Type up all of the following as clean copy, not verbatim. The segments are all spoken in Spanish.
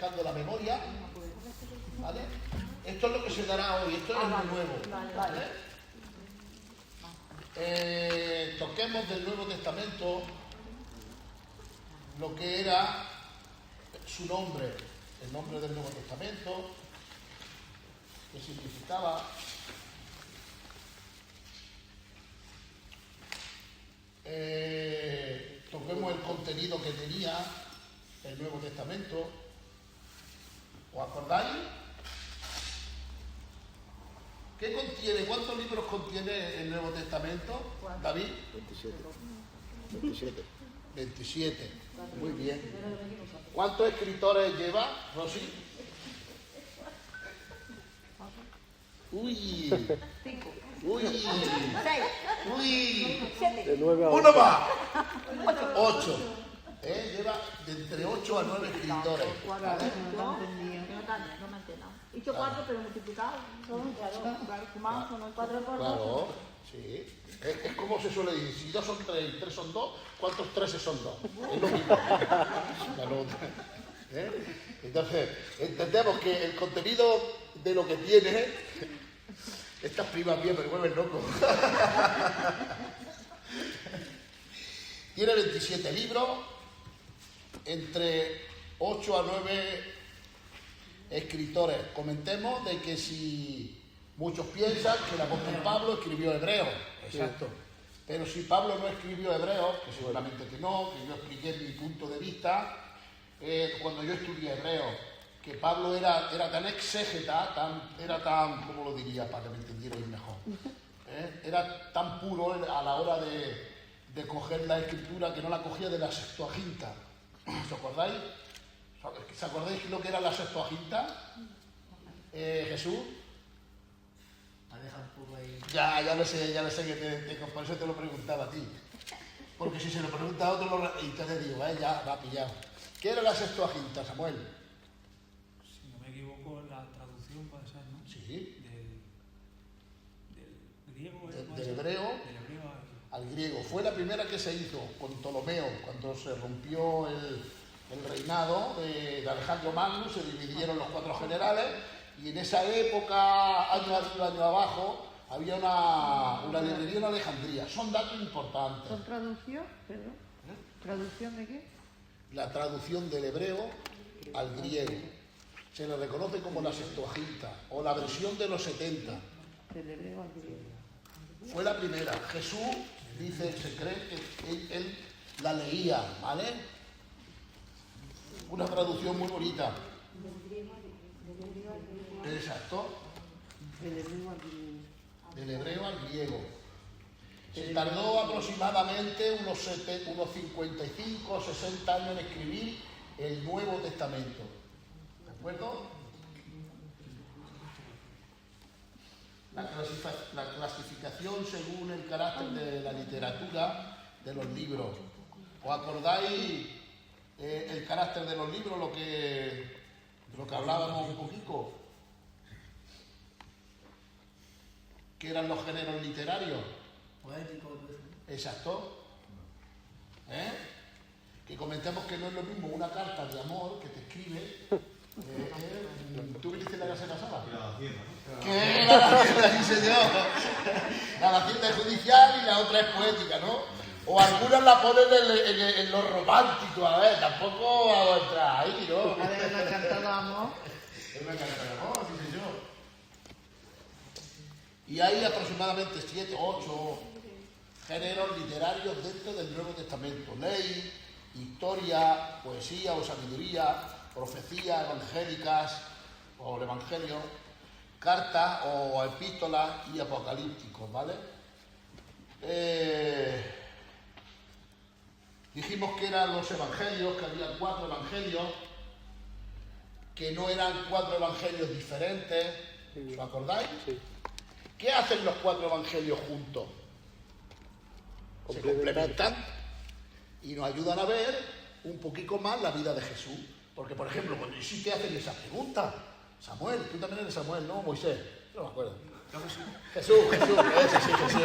refrescando la memoria, ¿vale? Esto es lo que se dará hoy, esto es el nuevo, ¿vale? Toquemos del Nuevo Testamento lo que era su nombre, el nombre del Nuevo Testamento, qué significaba. Toquemos el contenido que tenía el Nuevo Testamento. ¿Os acordáis? ¿Qué contiene? ¿Cuántos libros contiene el Nuevo Testamento, David? 27. 27. Muy bien. ¿Cuántos escritores lleva, Rosy? Uy. Uy. Uy. De 9 a 8. Uno más. 8. Lleva de entre 8 a 9 escritores. ¿Vale? No me he enterado. He dicho 4, pero multiplicado. Claro, sumado son 4 por 2. Claro, sí. Es como se suele decir, si 2 son 3 y 3 son 2, ¿cuántos 3 son 2? Es lo mismo. Claro. Entonces, entendemos que el contenido de lo que tiene, estas primas bien me vuelven loco. Tiene 27 libros, entre 8 a 9 escritores. Comentemos de que si muchos piensan que el apóstol Pablo escribió hebreo, exacto. Pero si Pablo no escribió hebreo, que seguramente que no, que yo expliqué mi punto de vista, cuando yo estudié hebreo, que Pablo era tan exégeta, era tan, ¿cómo lo diría para que me entendierais mejor? Era tan puro a la hora de coger la escritura que no la cogía de la Septuaginta. ¿Os acordáis? ¿Se acordáis lo que era la Septuaginta? Jesús. Ya lo sé que por eso te lo preguntaba a ti. Porque si se lo pregunta a otro, y te digo, ya va pillado. ¿Qué era la Septuaginta, Samuel? Si no me equivoco, la traducción puede ser, ¿no? Sí. Del griego. Del hebreo al griego. Fue la primera que se hizo con Ptolomeo, cuando se rompió el reinado de Alejandro Magno, se dividieron los 4 generales, y en esa época, año arriba, año abajo, había una librería en Alejandría. Son datos importantes. ¿Son traducción? Perdón. ¿Traducción de qué? La traducción del hebreo al griego. Se le reconoce como la Septuaginta, o la versión de los 70. Del hebreo al griego. Fue la primera. Jesús dice, se cree que él la leía, ¿vale? Una traducción muy bonita. Exacto. Del hebreo al griego. Se tardó aproximadamente unos 55 o 60 años en escribir el Nuevo Testamento. ¿De acuerdo? La clasificación según el carácter de la literatura de los libros. ¿Os acordáis el carácter de los libros, lo que hablábamos un poquito? ¿Qué eran los géneros literarios? Poético. Exacto. Que comentemos que no es lo mismo una carta de amor que te escribe. ¿Tú viniste en la casa pasada? ¿Qué era la Hacienda? Sí, señor. La Hacienda judicial y la otra es poética, ¿no? O algunas la ponen en lo romántico, a ver, tampoco vamos a entrar ahí, ¿no? A ver, una carta de amor. Es una carta de amor, sí, señor. Y hay aproximadamente 7, 8 géneros literarios dentro del Nuevo Testamento. Ley, historia, poesía o sabiduría, profecías evangélicas o el evangelio, cartas o epístolas y apocalípticos, ¿vale? Dijimos que eran los evangelios, que había 4 evangelios, que no eran 4 evangelios diferentes. ¿Os acordáis? Sí. ¿Qué hacen los 4 evangelios juntos? Se complementan y nos ayudan a ver un poquito más la vida de Jesús. Porque, por ejemplo, cuando sí te hacen esa pregunta, Samuel, tú también eres Samuel, ¿no? Moisés, no me acuerdo. Jesús, ese sí, Jesús.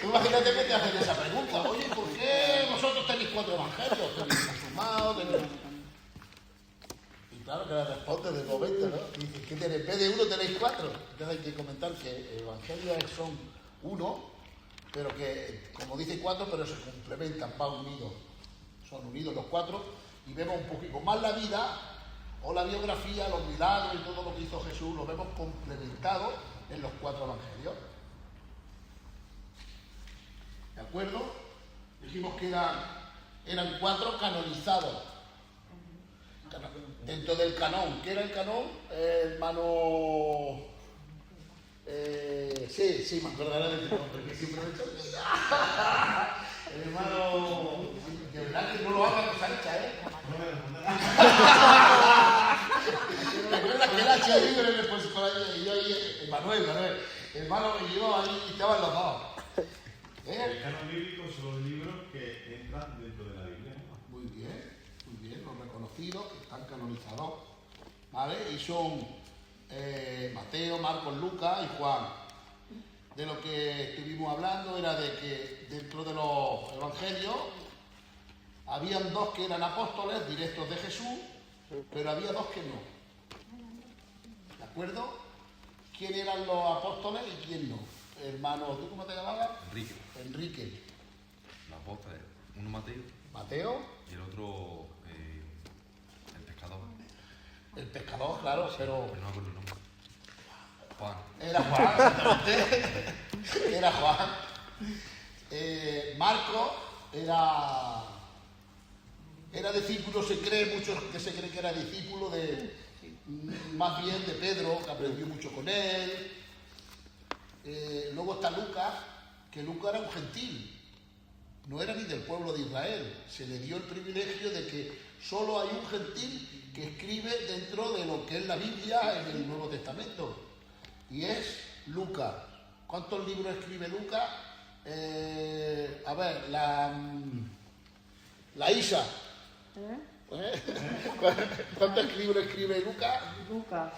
Tú imagínate que te hacen esa pregunta. Oye, ¿por qué vosotros tenéis 4 evangelios? Tenéis consumados, tenéis... Y claro que la responde de momento, ¿no? Dice que en vez de uno tenéis 4. Entonces hay que comentar que evangelios son uno, pero que, como dice 4, pero se complementan, van unidos. Son unidos los 4 y vemos un poquito más la vida o la biografía, los milagros y todo lo que hizo Jesús, lo vemos complementado en los 4 evangelios. ¿De acuerdo? Dijimos que eran 4 canonizados. Dentro del canón. ¿Qué era el canón? Hermano... sí, me acordaré del nombre, que siempre me he hecho. El hermano... De verdad que no lo haga con Sancha, ¿eh? ¿Recuerdas que el hacha libre en el expositor y yo y Manuel, hermano me llevó ahí y estaban los dos? El canon bíblico son los libros que entran dentro de la Biblia. Muy bien, los reconocidos que están canonizados, ¿vale? Y son Mateo, Marcos, Lucas y Juan. De lo que estuvimos hablando era de que dentro de los evangelios habían 2 que eran apóstoles directos de Jesús, pero había 2 que no. ¿De acuerdo? ¿Quién eran los apóstoles y quién no? Hermano, ¿tú cómo te llamabas? Enrique. Los apóstoles, uno Mateo Mateo. y el otro el pescador. El pescador, claro, pero... No me acuerdo el nombre. Juan. Era Juan, exactamente. Era Juan. Marcos era discípulo, se cree, muchos que se cree que era discípulo de, más bien de Pedro, que aprendió mucho con él. Luego está Lucas, que Lucas era un gentil, no era ni del pueblo de Israel. Se le dio el privilegio de que solo hay un gentil que escribe dentro de lo que es la Biblia en el Nuevo Testamento, y es Lucas. ¿Cuántos libros escribe Lucas? A ver, la Isa. ¿Cuántos libros escribe Lucas? Lucas.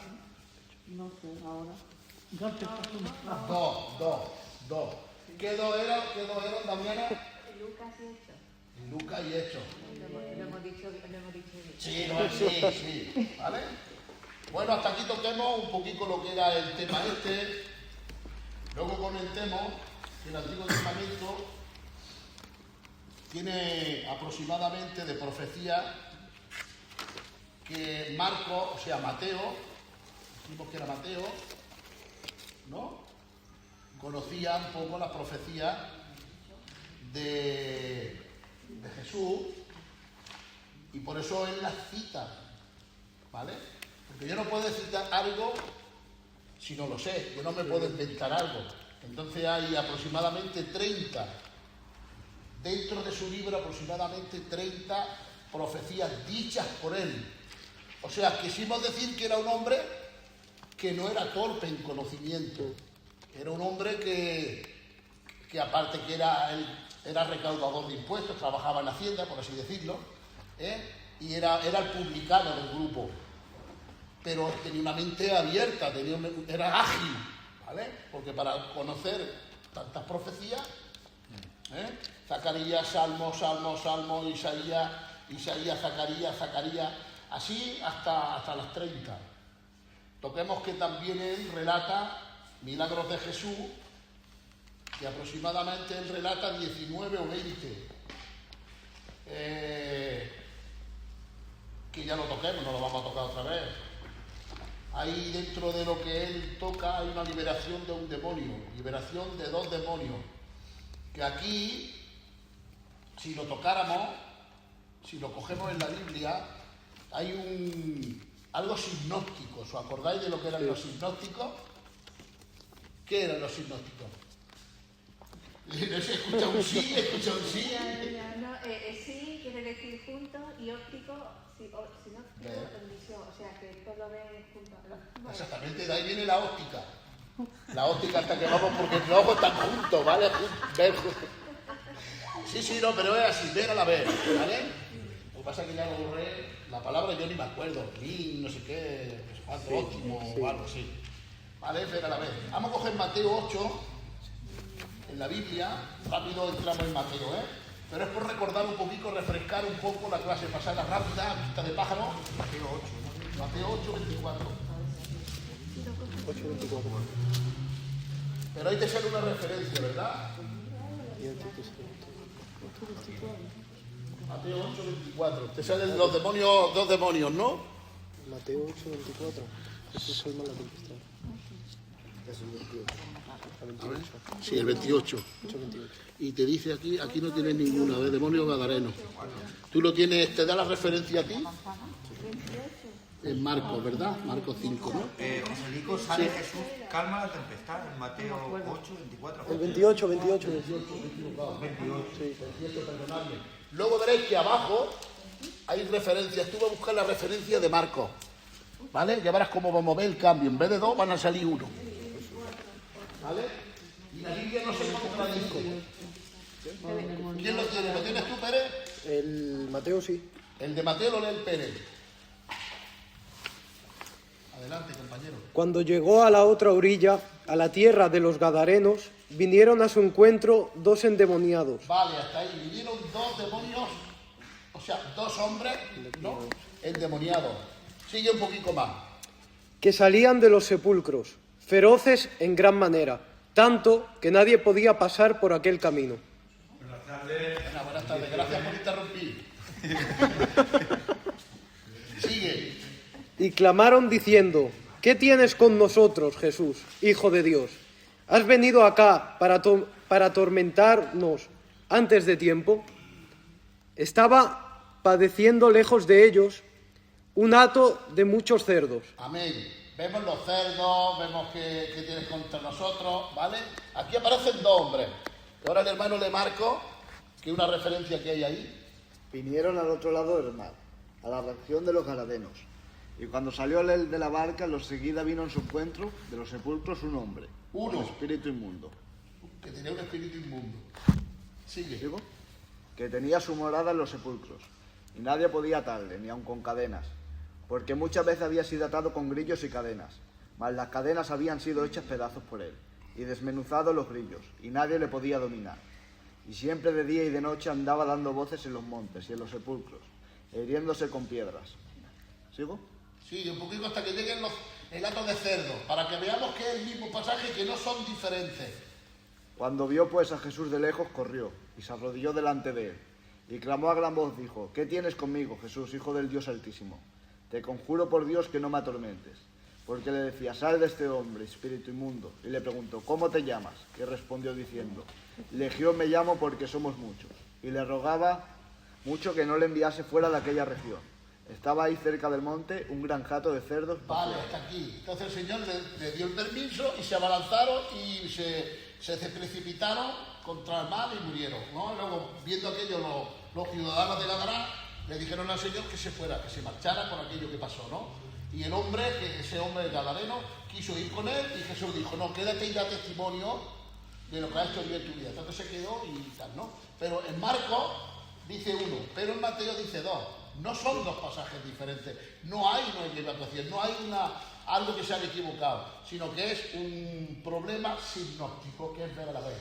No sé, ahora. No te Dos. ¿Qué dos eran, Damiana? Lucas y Hechos. Lucas y Hechos. Lo hemos dicho bien. Sí, ¿vale? Bueno, hasta aquí toquemos un poquito lo que era el tema este. Luego comentemos que el Antiguo Testamento tiene aproximadamente de profecía que Marcos, o sea, Mateo, dijimos que era Mateo, ¿no? Conocía un poco la profecía de Jesús y por eso él las cita, ¿vale? Porque yo no puedo citar algo si no lo sé, yo no me puedo inventar algo. Entonces hay aproximadamente 30, dentro de su libro aproximadamente 30 profecías dichas por él. O sea, quisimos decir que era un hombre que no era torpe en conocimiento. Era un hombre que aparte que era recaudador de impuestos, trabajaba en la hacienda, por así decirlo, y era el publicano del grupo. Pero tenía una mente abierta, era ágil, ¿vale? Porque para conocer tantas profecías, Zacarías, Salmo, Isaías, Zacarías, así hasta las 30. Toquemos que también él relata milagros de Jesús, que aproximadamente él relata 19 o 20. Que ya lo toquemos, no lo vamos a tocar otra vez. Ahí dentro de lo que él toca hay una liberación de un demonio, liberación de 2 demonios, que aquí, si lo tocáramos, si lo cogemos en la Biblia, hay algo sinóptico. ¿Os acordáis de lo que eran los sinópticos? ¿Qué eran los sinópticos? No se escucha un sí, No, sí quiere decir junto y óptico, sinóptico, en visión, o sea que todo lo ve junto. Bueno. Exactamente, de ahí viene la óptica. La óptica hasta que vamos, porque los ojos están juntos, ¿vale? Ver. Sí, no, pero es así, ver a la vez, ¿vale? Lo que pasa es que ya lo borré, la palabra yo ni me acuerdo, no sé qué, no sé cuánto, óptimo o algo así. ¿Vale? Ver a la vez. Vamos a coger Mateo 8, en la Biblia, rápido entramos en Mateo, Pero es por recordar un poquito, refrescar un poco la clase pasada rápida, vista de pájaro. Mateo 8. Mateo 8:24. 8:24. Pero ahí te sale una referencia, ¿verdad? Mateo 8:24. Te salen los demonios, 2 demonios, ¿no? Mateo 8:24. Jesús calma la tempestad. Es el 28. El 28. Sí, el 28. 8:28. Y te dice aquí no tienes ninguna, ¿ves? Demonio gadareno. Tú lo tienes, te da la referencia a ti. En Marcos, ¿verdad? Marcos 5, ¿no? Joselico, sale Jesús, calma la tempestad, en Mateo 8:24. El 28. 28. Sí, 28, perdonadme. Luego veréis que abajo hay referencias. Tú vas a buscar la referencia de Marcos, ¿vale? Ya verás cómo vamos a ver el cambio. En vez de 2 van a salir 1. ¿Vale? Y la Biblia no se contradice. ¿Quién lo tiene? ¿Lo tienes tú, Pérez? El Mateo sí. El de Mateo lo lee el Pérez. Adelante, compañero. Cuando llegó a la otra orilla, a la tierra de los Gadarenos, vinieron a su encuentro 2 endemoniados. Vale, hasta ahí. Vinieron 2 demonios, o sea, 2 hombres, ¿no? Endemoniados. Sigue un poquito más. Que salían de los sepulcros, feroces en gran manera, tanto que nadie podía pasar por aquel camino. Buenas tardes. Gracias por interrumpir. Sigue. Y clamaron diciendo: ¿qué tienes con nosotros, Jesús, Hijo de Dios? ¿Has venido acá para atormentarnos antes de tiempo? Estaba padeciendo lejos de ellos un hato de muchos cerdos. Amén. Vemos los cerdos, vemos que tienes contra nosotros, ¿vale? Aquí aparecen 2 hombres. Ahora el hermano le marco, que es una referencia que hay ahí. Vinieron al otro lado del mar, a la región de los Gadarenos. Y cuando salió él de la barca, los seguida vino en su encuentro de los sepulcros un hombre, Uno. con espíritu inmundo. Que tenía un espíritu inmundo. Sigue. ¿Digo? Que tenía su morada en los sepulcros, y nadie podía atarle, ni aun con cadenas, porque muchas veces había sido atado con grillos y cadenas, mas las cadenas habían sido hechas pedazos por él, y desmenuzados los grillos, y nadie le podía dominar. Y siempre de día y de noche andaba dando voces en los montes y en los sepulcros, hiriéndose con piedras. ¿Sigo? Sí, un poquito hasta que lleguen el hato de cerdo, para que veamos que es el mismo pasaje, que no son diferentes. Cuando vio pues a Jesús de lejos, corrió, y se arrodilló delante de él, y clamó a gran voz, dijo: ¿qué tienes conmigo, Jesús, Hijo del Dios Altísimo? Te conjuro por Dios que no me atormentes. Porque le decía: sal de este hombre, espíritu inmundo. Y le preguntó: ¿cómo te llamas? Y respondió diciendo: Legión me llamo, porque somos muchos. Y le rogaba mucho que no le enviase fuera de aquella región. Estaba ahí cerca del monte un gran hato de cerdos. Vale, hasta aquí. Entonces el Señor le dio el permiso y se abalanzaron y se precipitaron contra el mar y murieron, ¿no? Luego, viendo aquello, los ciudadanos de Gadara le dijeron al Señor que se fuera, que se marchara por aquello que pasó, ¿no? Y el hombre, ese hombre gadareno, quiso ir con él y Jesús dijo: no, quédate y da testimonio de lo que ha hecho Dios en tu vida. Entonces se quedó y tal, ¿no? Pero en Marcos dice 1, pero en Mateo dice 2. No son 2 pasajes diferentes. No hay una equivocación, no hay algo que se haya equivocado, sino que es un problema sinóptico, que es ver a la vez.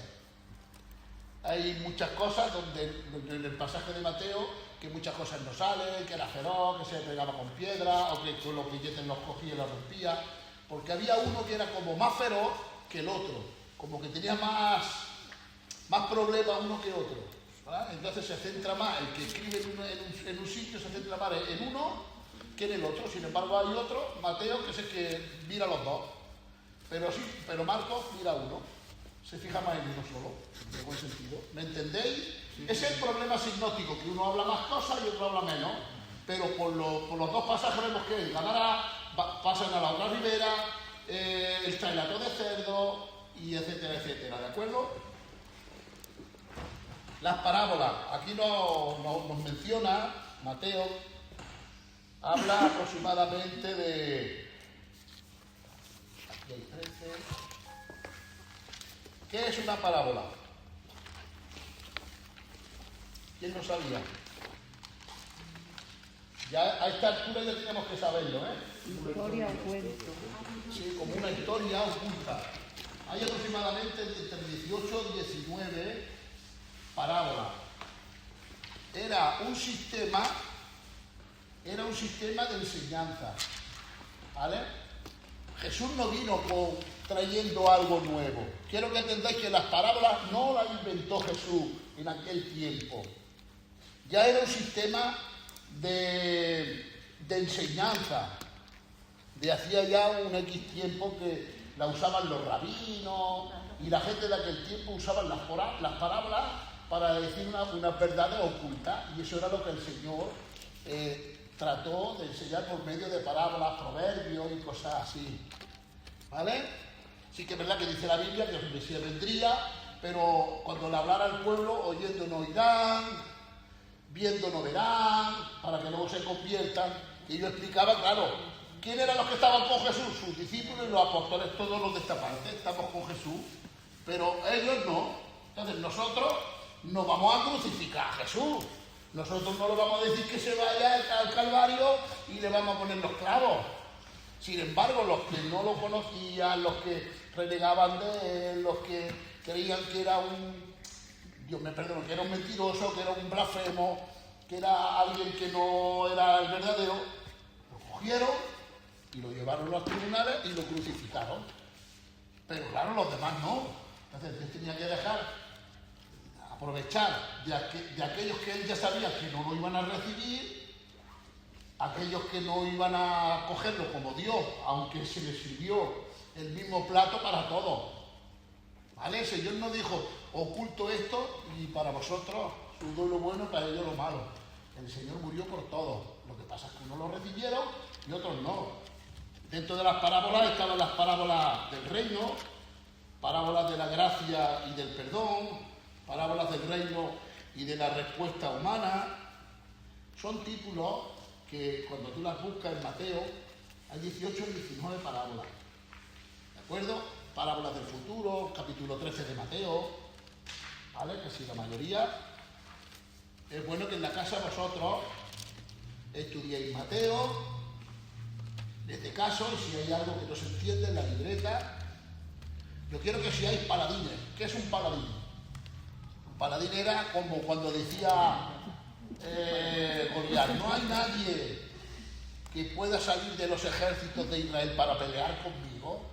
Hay muchas cosas donde en el pasaje de Mateo, que muchas cosas no salen, que era feroz, que se pegaba con piedra, o que con los billetes los cogía y los rompía, porque había uno que era como más feroz que el otro, como que tenía más problemas uno que otro. ¿Vale? Entonces se centra más, el que escribe en un sitio se centra más en uno que en el otro. Sin embargo hay otro, Mateo, que es el que mira los 2, pero Marcos mira uno, se fija más en uno solo, en buen sentido. ¿Me entendéis? Sí. Ese es el problema sinóptico, que uno habla más cosas y otro habla menos, pero por los 2 pasajes vemos que el Gadara pasan a la otra ribera, el trailato de cerdo, y etcétera, etcétera, ¿de acuerdo? Las parábolas, aquí nos menciona Mateo, habla aproximadamente de... Aquí hay 13. ¿Qué es una parábola? ¿Quién lo sabía? Ya a esta altura ya tenemos que saberlo, ¿eh? Historia o cuento. Sí, como una historia oculta. Hay aproximadamente entre 18 y 19 parábolas. Era un sistema de enseñanza, ¿vale? Jesús no vino trayendo algo nuevo. Quiero que entendáis que las parábolas no las inventó Jesús en aquel tiempo. Ya era un sistema de enseñanza, de hacía ya un X tiempo que la usaban los rabinos y la gente de aquel tiempo usaban las parábolas para decir unas verdades ocultas, y eso era lo que el Señor trató de enseñar por medio de parábolas, proverbios y cosas así, ¿vale? Sí que es verdad que dice la Biblia que el Mesías vendría, pero cuando le hablara al pueblo, oyendo no oirán, viendo no verán, para que luego se conviertan. Y yo explicaba, claro, ¿quién eran los que estaban con Jesús? Sus discípulos y los apóstoles, todos los de esta parte, estamos con Jesús, pero ellos no. Entonces nosotros no vamos a crucificar a Jesús. Nosotros no le vamos a decir que se vaya al Calvario y le vamos a poner los clavos. Sin embargo, los que no lo conocían, los que renegaban de él, los que creían que era que era un mentiroso, que era un blasfemo, que era alguien que no era el verdadero, lo cogieron y lo llevaron a los tribunales y lo crucificaron. Pero claro, los demás no. Entonces él tenía que aprovechar de aquellos que él ya sabía que no lo iban a recibir, aquellos que no iban a cogerlo como Dios, aunque se les sirvió el mismo plato para todos. ¿Vale? El Señor no dijo, oculto esto y para vosotros os doy lo bueno y para ellos lo malo. El Señor murió por todos. Lo que pasa es que unos lo recibieron y otros no. Dentro de las parábolas estaban las parábolas del reino, parábolas de la gracia y del perdón, parábolas del reino y de la respuesta humana. Son títulos que cuando tú las buscas en Mateo, hay 18 o 19 parábolas. ¿De acuerdo? Parábolas del futuro, capítulo 13 de Mateo, ¿vale? Casi la mayoría. Es bueno que en la casa vosotros estudiéis Mateo, desde caso, y si hay algo que no se entiende en la libreta, yo quiero que seáis paladines. ¿Qué es un paladín? Un paladín era como cuando decía Goliat, no hay nadie que pueda salir de los ejércitos de Israel para pelear conmigo.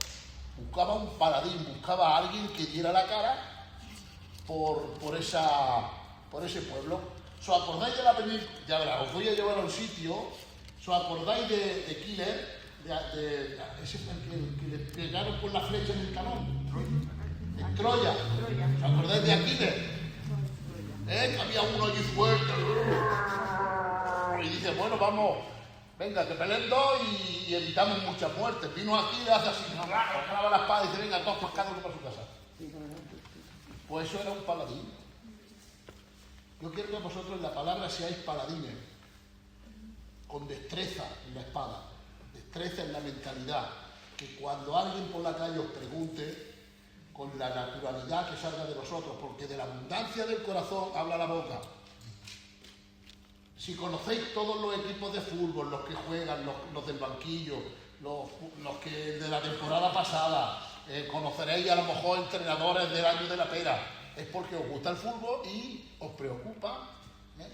Buscaba un paladín, buscaba a alguien que diera la cara por ese pueblo. ¿Os acordáis de la película? Ya verás, os voy a llevar a un sitio. ¿Os acordáis de Killer? Ese que le pegaron con la flecha en el canón. En Troya. ¿Os acordáis de Aquiles? Que había uno allí fuerte. Y dice, bueno, vamos. Venga, que peleen dos y evitamos muchas muertes. Vino aquí y le hace así, clava la espada y dice, venga, todos para cada uno para su casa. Pues eso era un paladín. Yo quiero que vosotros en la palabra seáis paladines, con destreza en la espada, destreza en la mentalidad, que cuando alguien por la calle os pregunte, con la naturalidad que salga de vosotros, porque de la abundancia del corazón habla la boca. Si conocéis todos los equipos de fútbol, los que juegan, los del banquillo, los que de la temporada pasada, conoceréis a lo mejor entrenadores del año de la pera, es porque os gusta el fútbol y os preocupa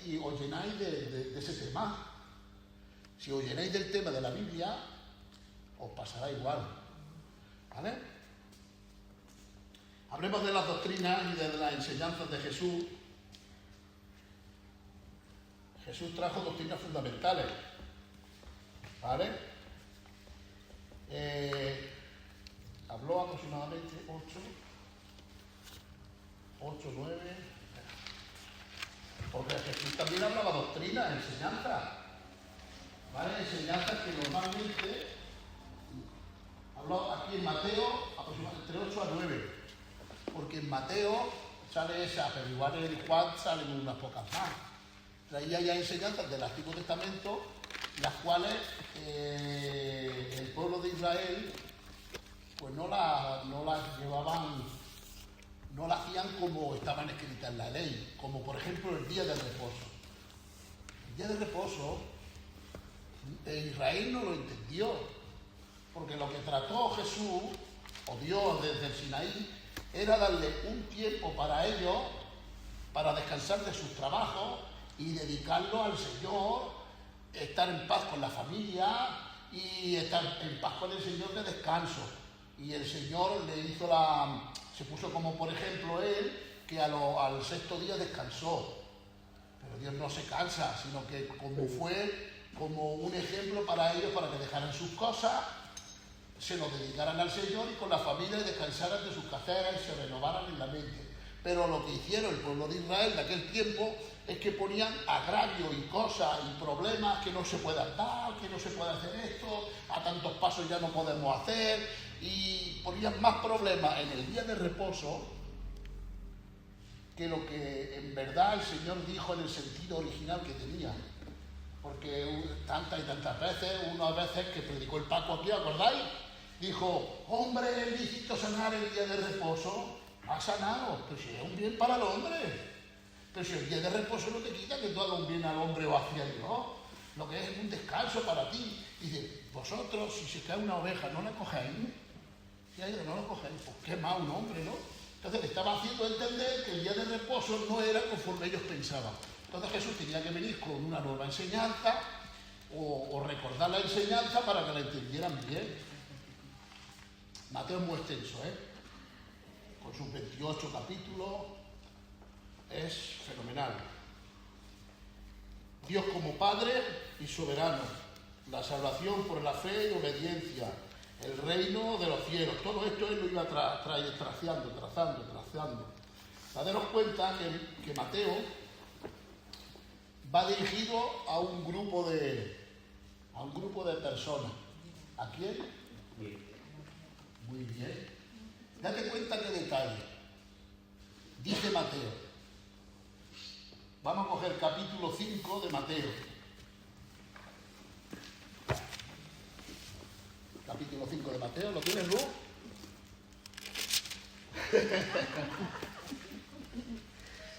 y os llenáis de ese tema. Si os llenáis del tema de la Biblia, os pasará igual. ¿Vale? Hablemos de las doctrinas y de las enseñanzas de Jesús. Jesús trajo doctrinas fundamentales, ¿vale? Habló aproximadamente 8, 9, porque Jesús también hablaba doctrinas, enseñanzas, ¿vale? Enseñanzas que normalmente habló aquí en Mateo aproximadamente entre 8 a 9, porque en Mateo sale esa, pero igual en Juan salen unas pocas más. Traía ya enseñanzas del Antiguo Testamento, las cuales el pueblo de Israel pues no las llevaban, no las hacían como estaban escritas en la ley, como por ejemplo el día del reposo. El día del reposo Israel no lo entendió, porque lo que trató Jesús o Dios desde el Sinaí era darle un tiempo para ellos, para descansar de sus trabajos y dedicarlo al Señor, estar en paz con la familia, y estar en paz con el Señor de descanso. Y el Señor le hizo se puso como por ejemplo él, que al sexto día descansó. Pero Dios no se cansa, sino que fue como un ejemplo para ellos, para que dejaran sus cosas, se lo dedicaran al Señor y con la familia descansaran de sus quehaceres y se renovaran en la mente. Pero lo que hicieron el pueblo de Israel de aquel tiempo es que ponían agravios y cosas y problemas, que no se puede andar, que no se puede hacer esto, a tantos pasos ya no podemos hacer, y ponían más problemas en el día de reposo que lo que en verdad el Señor dijo en el sentido original que tenía. Porque tantas y tantas veces, unas veces que predicó el Paco aquí, ¿acordáis? Dijo, hombre, es lícito sanar el día de reposo. Ha sanado, pero si es un bien para el hombre. Pero si el día de reposo no te quita que tú hagas un bien al hombre o hacia Dios. Lo que es un descanso para ti. Dice, vosotros, si se cae una oveja, ¿no la cogéis? Y ahí no la cogéis, pues qué más un hombre, ¿no? Entonces le estaba haciendo entender que el día de reposo no era conforme ellos pensaban. Entonces Jesús tenía que venir con una nueva enseñanza o recordar la enseñanza para que la entendieran bien. Mateo es muy extenso, con sus 28 capítulos, es fenomenal. Dios como Padre y soberano, la salvación por la fe y obediencia, el reino de los cielos, todo esto él lo iba trazando. Daros cuenta que Mateo va dirigido a un grupo de personas. ¿A quién? Muy bien. Date cuenta qué detalle. Dice Mateo. Vamos a coger capítulo 5 de Mateo. Capítulo 5 de Mateo, ¿lo tienes, Lu?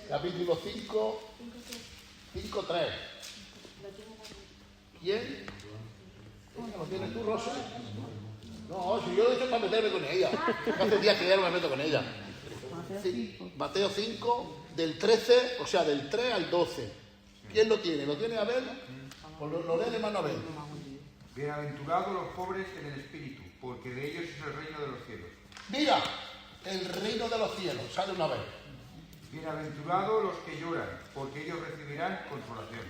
Capítulo 5, 5:3. ¿Quién? ¿Lo tienes tú, Rosa? No, si yo lo he hecho para meterme con ella. Hace días que ya no me meto con ella. Mateo 5, del 13, o sea, del 3 al 12. ¿Quién lo tiene? ¿Lo tiene Abel? Pues lo lee de mano Abel. Bienaventurados los pobres en el espíritu, porque de ellos es el reino de los cielos. Mira, el reino de los cielos, sale una vez. Bienaventurados los que lloran, porque ellos recibirán consolación.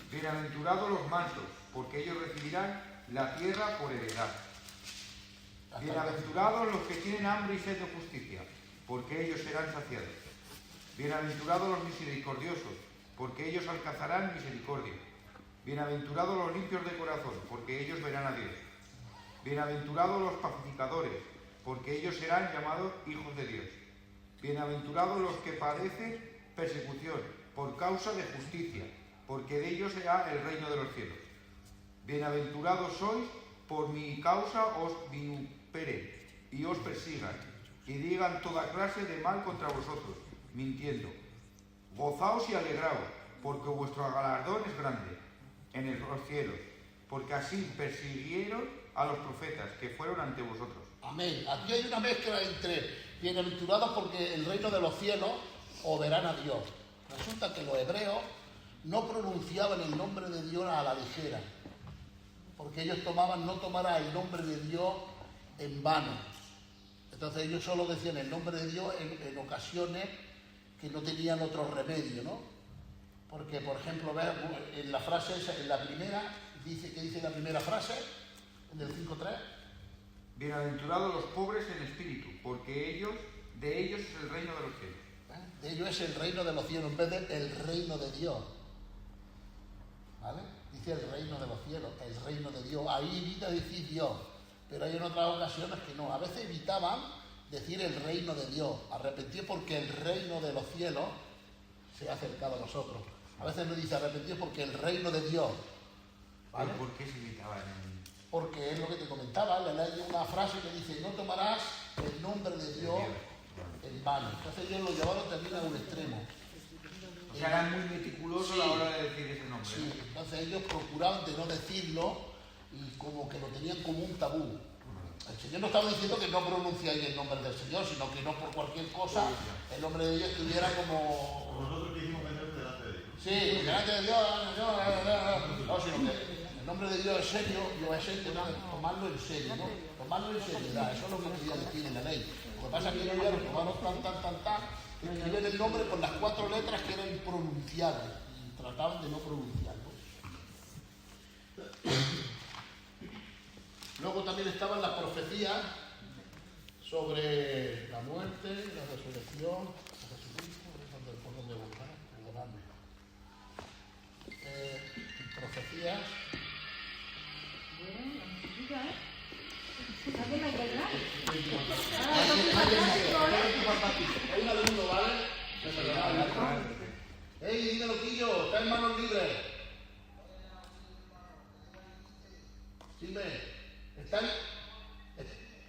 Bienaventurados los mansos, porque ellos recibirán la tierra por heredad. Bienaventurados los que tienen hambre y sed de justicia, porque ellos serán saciados. Bienaventurados los misericordiosos, porque ellos alcanzarán misericordia. Bienaventurados los limpios de corazón, porque ellos verán a Dios. Bienaventurados los pacificadores, porque ellos serán llamados hijos de Dios. Bienaventurados los que padecen persecución por causa de justicia, porque de ellos será el reino de los cielos. Bienaventurados sois, por mi causa os vituperen y os persigan, y digan toda clase de mal contra vosotros, mintiendo. Gozaos y alegraos, porque vuestro galardón es grande en los cielos, porque así persiguieron a los profetas que fueron ante vosotros. Amén. Aquí hay una mezcla entre bienaventurados porque el reino de los cielos o verán a Dios. Resulta que los hebreos no pronunciaban el nombre de Dios a la ligera, porque ellos no tomarán el nombre de Dios en vano. Entonces ellos solo decían el nombre de Dios en ocasiones que no tenían otro remedio, ¿no? Porque, por ejemplo, en la frase, en la primera, ¿qué dice la primera frase? En el 5:3. Bienaventurados los pobres en espíritu, porque de ellos es el reino de los cielos. De ellos es el reino de los cielos, en vez de el reino de Dios. ¿Vale? Dice el reino de los cielos, el reino de Dios. Ahí evita decir Dios, pero hay en otras ocasiones que no. A veces evitaban decir el reino de Dios, arrepentidos porque el reino de los cielos se ha acercado a nosotros. A veces no dice arrepentidos porque el reino de Dios. ¿Vale? ¿Por qué se evitaban? Porque es lo que te comentaba, le leí una frase que dice, no tomarás el nombre de Dios en vano. Entonces ellos lo llevaron también a un extremo. O sea, eran muy meticulosos a la hora de decir ese nombre. Sí, entonces ellos procuraban de no decirlo y como que lo tenían como un tabú. El Señor no estaba diciendo que no pronunciáis el nombre del Señor, sino que no por cualquier cosa el nombre de Dios estuviera como... Nosotros quisimos meterte delante de Dios. Sí, delante de Dios, no, sino que nombre de Dios es serio, yo es tomarlo en serio, ¿no? Tomarlo en seriedad, eso es lo que quería decir en la ley. Lo que pasa es que ellos ya lo tomaron tan, escriben el nombre con las 4 letras que eran impronunciables y trataban de no pronunciarlo. Luego también estaban las profecías sobre la muerte, la resurrección, Jesucristo, por donde buscar, perdonadme. Profecías. Hay una de uno, ¿vale? ¡Ey, dímelo, Quillo! ¡Está en manos libres! Dime,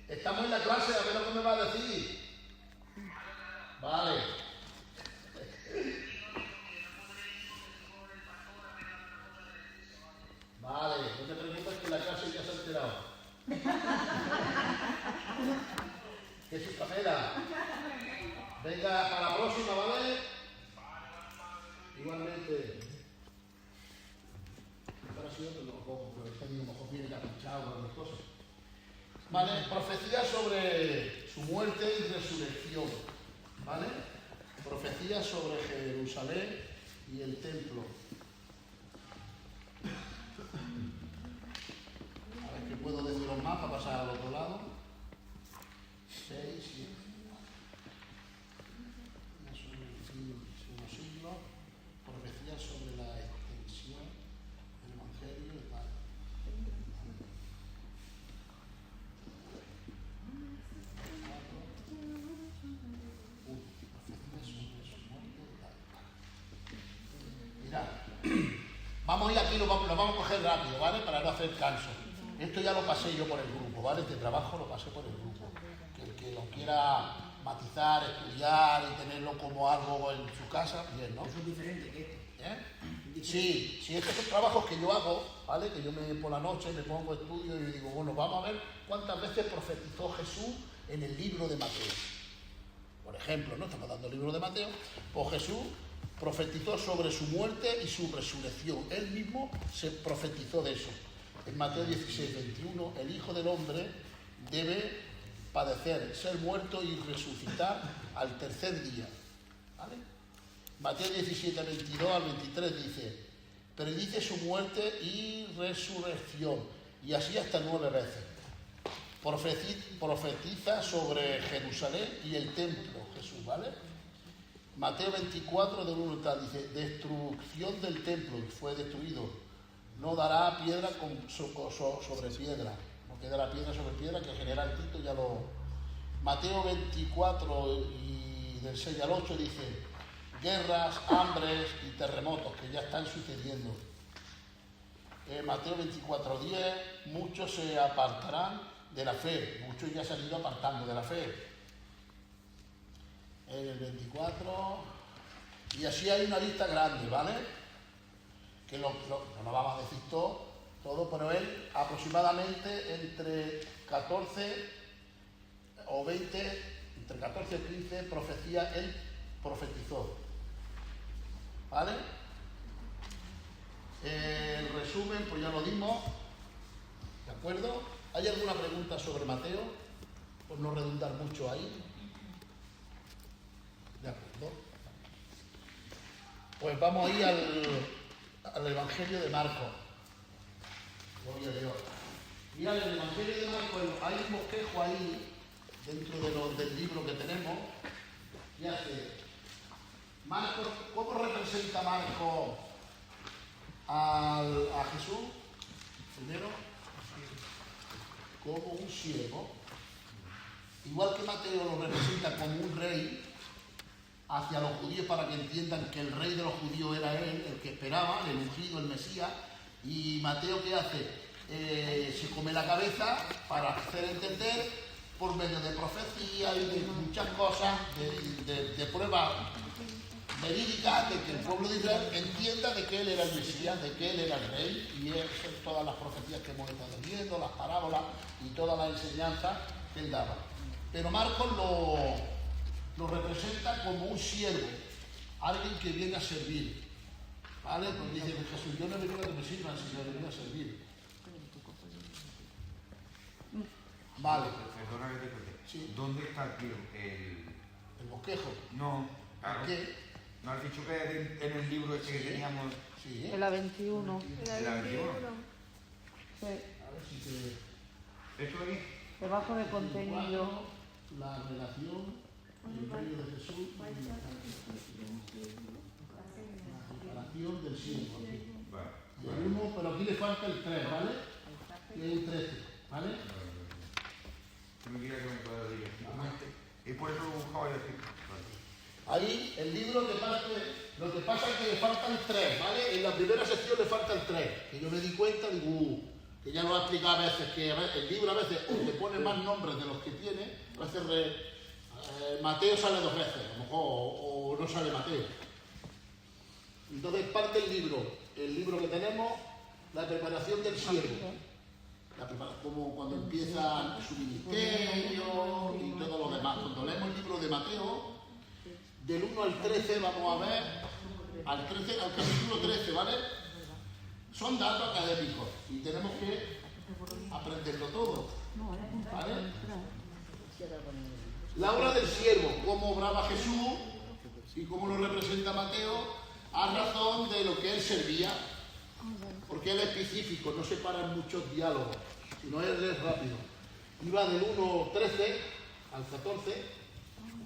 estamos en la clase, a ver lo que me va a decir. Vale. Vale, no te preocupes que la clase ya se ha enterado. Jesús Camela. Venga, para la próxima, ¿vale? Igualmente. Ahora sí otro lo cojo, pero este a lo mejor viene caprichado con otras cosas. Vale, profecía sobre su muerte y resurrección. ¿Vale? Profecía sobre Jerusalén y el templo. A ver qué puedo deciros más para pasar al otro lado. 6, 7. Unos siglos. Profecía sobre la extensión del Evangelio y tal. Mirad, vamos a ir aquí, lo vamos a coger rápido, ¿vale? Para no hacer canso. Esto ya lo pasé yo por el grupo, ¿vale? Este trabajo lo pasé por el grupo. Que el que lo quiera matizar, estudiar y tenerlo como algo en su casa, bien, ¿no? Eso es diferente que esto. Sí, estos son trabajos que yo hago, ¿vale? Que yo por la noche me pongo estudio y digo, bueno, vamos a ver cuántas veces profetizó Jesús en el libro de Mateo. Por ejemplo, ¿no? Estamos dando el libro de Mateo. Pues Jesús profetizó sobre su muerte y su resurrección. Él mismo se profetizó de eso. En Mateo 16, 21, el Hijo del Hombre debe padecer, ser muerto y resucitar al tercer día. ¿Vale? Mateo 17, 22 al 23 dice, predice su muerte y resurrección, y así hasta 9 veces. Profetiza sobre Jerusalén y el templo, Jesús, ¿vale? Mateo 24, del 1 al 3, dice, destrucción del templo, fue destruido. No dará piedra sobre piedra. No quedará piedra sobre piedra, que el general Tito ya lo... Mateo 24 y del 6 al 8 dice, guerras, hambres y terremotos que ya están sucediendo. Mateo 24, 10, muchos se apartarán de la fe. Muchos ya se han ido apartando de la fe. En el 24, y así hay una lista grande, ¿vale? Que no vamos a decir todo, pero él aproximadamente entre 14 o 20, entre 14 y 15 profecías, él profetizó. ¿Vale? El resumen, pues ya lo dimos. ¿De acuerdo? ¿Hay alguna pregunta sobre Mateo? Por no redundar mucho ahí. ¿De acuerdo? Pues vamos a ir al Evangelio de Marcos. Gloria a Dios. Mira, en el Evangelio de Marcos hay un bosquejo ahí, dentro del libro que tenemos. Fíjate, Marcos, ¿cómo representa Marcos a Jesús? Primero, como un siervo. Igual que Mateo lo representa como un rey hacia los judíos, para que entiendan que el rey de los judíos era él, el que esperaba, el ungido, el Mesías. Y Mateo, ¿qué hace? Se come la cabeza para hacer entender, por medio de profecía y de muchas cosas, de pruebas verídicas, de que el pueblo de Israel entienda de que él era el Mesías, de que él era el rey. Y eso es todas las profecías que hemos estado viendo, las parábolas y todas las enseñanzas que él daba. Pero Marcos lo representa como un siervo, alguien que viene a servir. ¿Vale? Pues dice Jesús, yo no he venido a que me sirvan, sino que vengo a servir. Vale. Perdona que te corte. Sí. ¿Dónde está aquí El bosquejo. No, claro. ¿Qué? ¿No has dicho que en el libro este que Sí. teníamos? Sí. En la 21. ¿En la 21? Sí. A ver si te... ¿Esto de aquí? Debajo de contenido. La relación, el brillo de Jesús, la separación del siervo. Vale. Y el 1, pero aquí le falta el 3, ¿vale? Y el 13, ¿vale? Que me diga que me pueda decir. Y por eso lo buscaba yo aquí. Ahí el libro lo que pasa es que le falta el 3, ¿vale? En la primera sección le falta el 3, que yo me di cuenta, digo, que ya lo he explicado a veces, que el libro a veces le pone más nombres de los que tiene, a veces Mateo sale 2 veces, a lo mejor, o no sale Mateo. Entonces parte el libro que tenemos, la preparación del siervo, como cuando empieza su ministerio y todo lo demás. Cuando leemos el libro de Mateo, del 1 al 13 vamos a ver, al capítulo 13, ¿vale? Son datos académicos y tenemos que aprenderlo todo, ¿vale? La obra del siervo, cómo obraba Jesús y cómo lo representa Mateo a razón de lo que él servía, porque él es específico, no se paran muchos diálogos, sino él es rápido. Iba del 1:13 al 14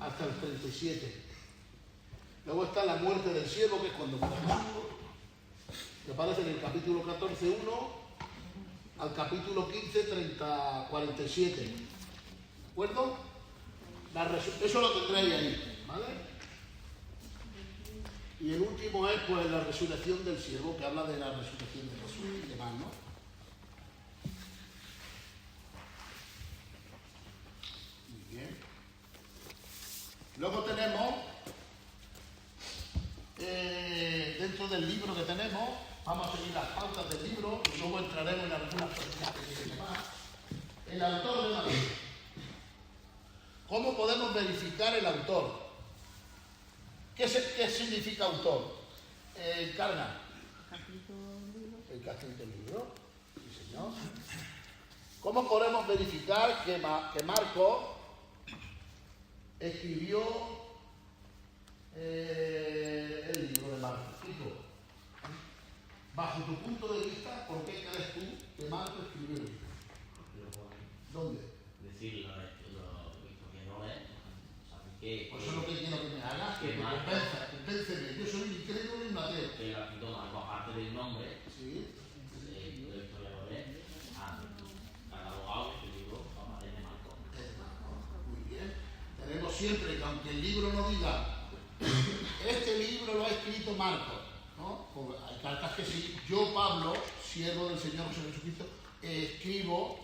hasta el 37. Luego está la muerte del siervo, que es cuando muere Jesús, que aparece en el capítulo 14:1 al capítulo 15:47. ¿De acuerdo? Eso lo tendréis ahí, ¿vale? Y el último es pues la resurrección del siervo, que habla de la resurrección de Jesús y demás, ¿no? Muy bien. Luego tenemos, dentro del libro que tenemos, vamos a seguir las pautas del libro y luego entraremos en algunas cosas que tiene más. El autor de la Biblia. ¿Cómo podemos verificar el autor? ¿Qué significa autor? Carna. El capítulo del libro. Sí, señor. ¿Cómo podemos verificar que Marcos escribió el libro de Marcos? Bajo tu punto de vista, ¿por qué crees tú que Marcos escribió el libro? ¿Dónde? Decir lo que no es. Pues eso es lo que quiero que me hagas, que me convénceme. Yo soy incrédulo y Mateo. Que la quitó Marcos, aparte del nombre, Sí. los historiadores han catalogado este libro como de Marcos. Muy bien. Tenemos siempre que aunque el libro no diga, este libro lo ha escrito Marcos, ¿no? Pues hay cartas que sí. Yo, Pablo, siervo del Señor Jesucristo, escribo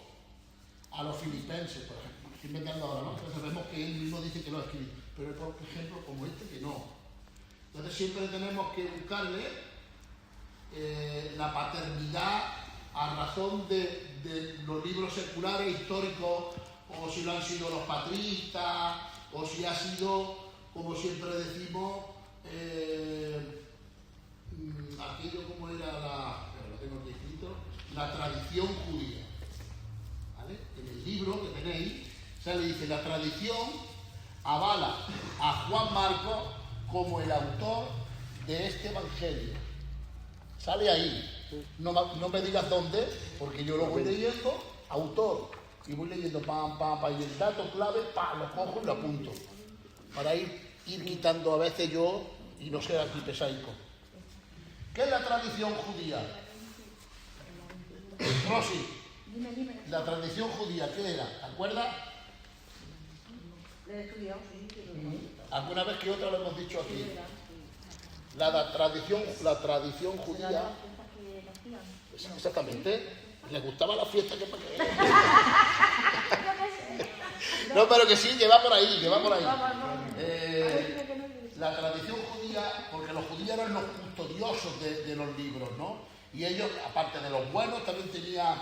a los filipenses, por ejemplo. Estoy inventando ahora, ¿no? Entonces vemos que él mismo dice que lo ha escrito, pero hay por ejemplo como este que no. Entonces siempre tenemos que buscarle la paternidad a razón de los libros seculares, históricos, o si lo han sido los patristas, o si ha sido, como siempre decimos, aquello como era lo tengo aquí escrito, la tradición judía. ¿Vale? En el libro que tenéis, se le dice, la tradición avala a Juan Marcos como el autor de este evangelio. Sale ahí. No me digas dónde, porque yo lo voy leyendo, autor. Y voy leyendo pam, y el dato clave, lo cojo y lo apunto. Para ir quitando a veces yo y no ser aquí pesaico. ¿Qué es la tradición judía? Rosy, la tradición judía, ¿qué era? ¿Te acuerdas? ¿Alguna vez que otra lo hemos dicho aquí? La tradición judía. Exactamente. Le gustaba la fiesta que para qué. No, pero que sí, que va por ahí, la tradición judía, porque los judíos eran los custodiosos de los libros, ¿no? Y ellos, aparte de los buenos, también tenían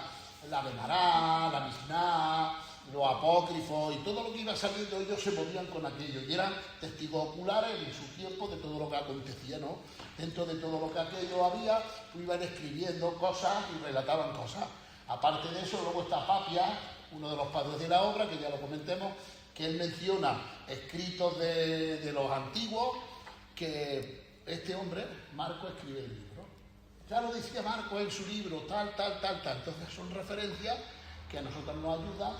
la Bemará, la Misná, los apócrifos y todo lo que iba saliendo, ellos se movían con aquello y eran testigos oculares en su tiempo de todo lo que acontecía, ¿no? Dentro de todo lo que aquello había, iban escribiendo cosas y relataban cosas. Aparte de eso, luego está Papia, uno de los padres de la obra, que ya lo comentemos, que él menciona escritos de los antiguos, que este hombre, Marcos, escribe el libro. Ya lo decía Marcos en su libro, tal. Entonces son referencias que a nosotros nos ayudan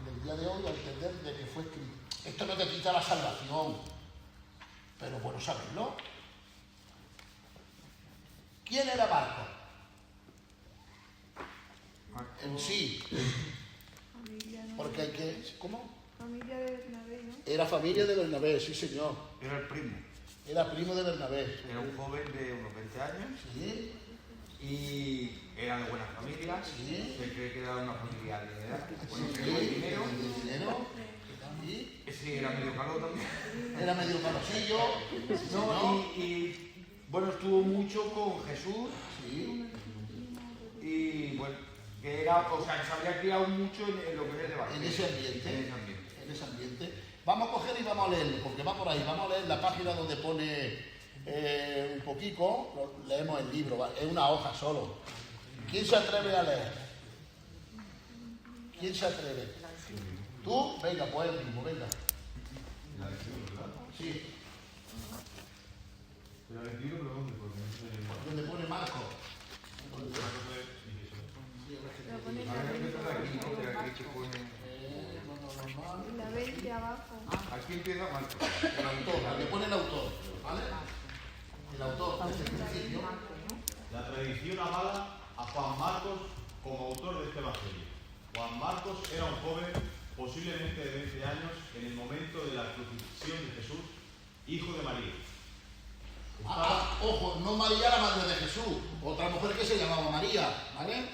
en el día de hoy a entender de qué fue escrito. Esto no te quita la salvación, pero bueno saberlo. ¿Quién era Marcos? En sí. Familia, ¿no? Porque hay que... ¿Cómo? Familia de Bernabé, ¿no? Era familia de Bernabé, sí señor. Era el primo. Era primo de Bernabé. Era un joven de unos 20 años Sí, y era de buena familia. Sí. Se cree que era una familia adinerada. Bueno, sí, tenía buen dinero. dinero. Sí. Sí, era medio calor también. Era medio calosillo. No, y bueno, estuvo mucho con Jesús Sí. y bueno, que era, o sea, que se había criado mucho en lo que es el Evangelio. En ese ambiente. En ese ambiente. En ese ambiente. Vamos a coger y vamos a leerlo, porque va por ahí. Vamos a leer la página donde pone un poquito. Leemos el libro, ¿vale? Es una hoja solo. ¿Quién se atreve a leer? ¿Quién se atreve? ¿Tú? Venga, pues el mismo, venga. La 21, ¿verdad? Sí. La 21, pero ¿dónde? Porque no sé. Donde pone Marcos. Lo pone en A la ver, 20 empieza aquí, ¿no? Que abajo. aquí que pone... En la 20 abajo. Aquí empieza Marcos. El autor, donde pone el autor, ¿vale? El autor, desde el principio. La tradición avala a Juan Marcos como autor de este evangelio. Juan Marcos era un joven, posiblemente de 20 años, en el momento de la crucifixión de Jesús, hijo de María. Ojo, no María la madre de Jesús, otra mujer que se llamaba María, ¿vale?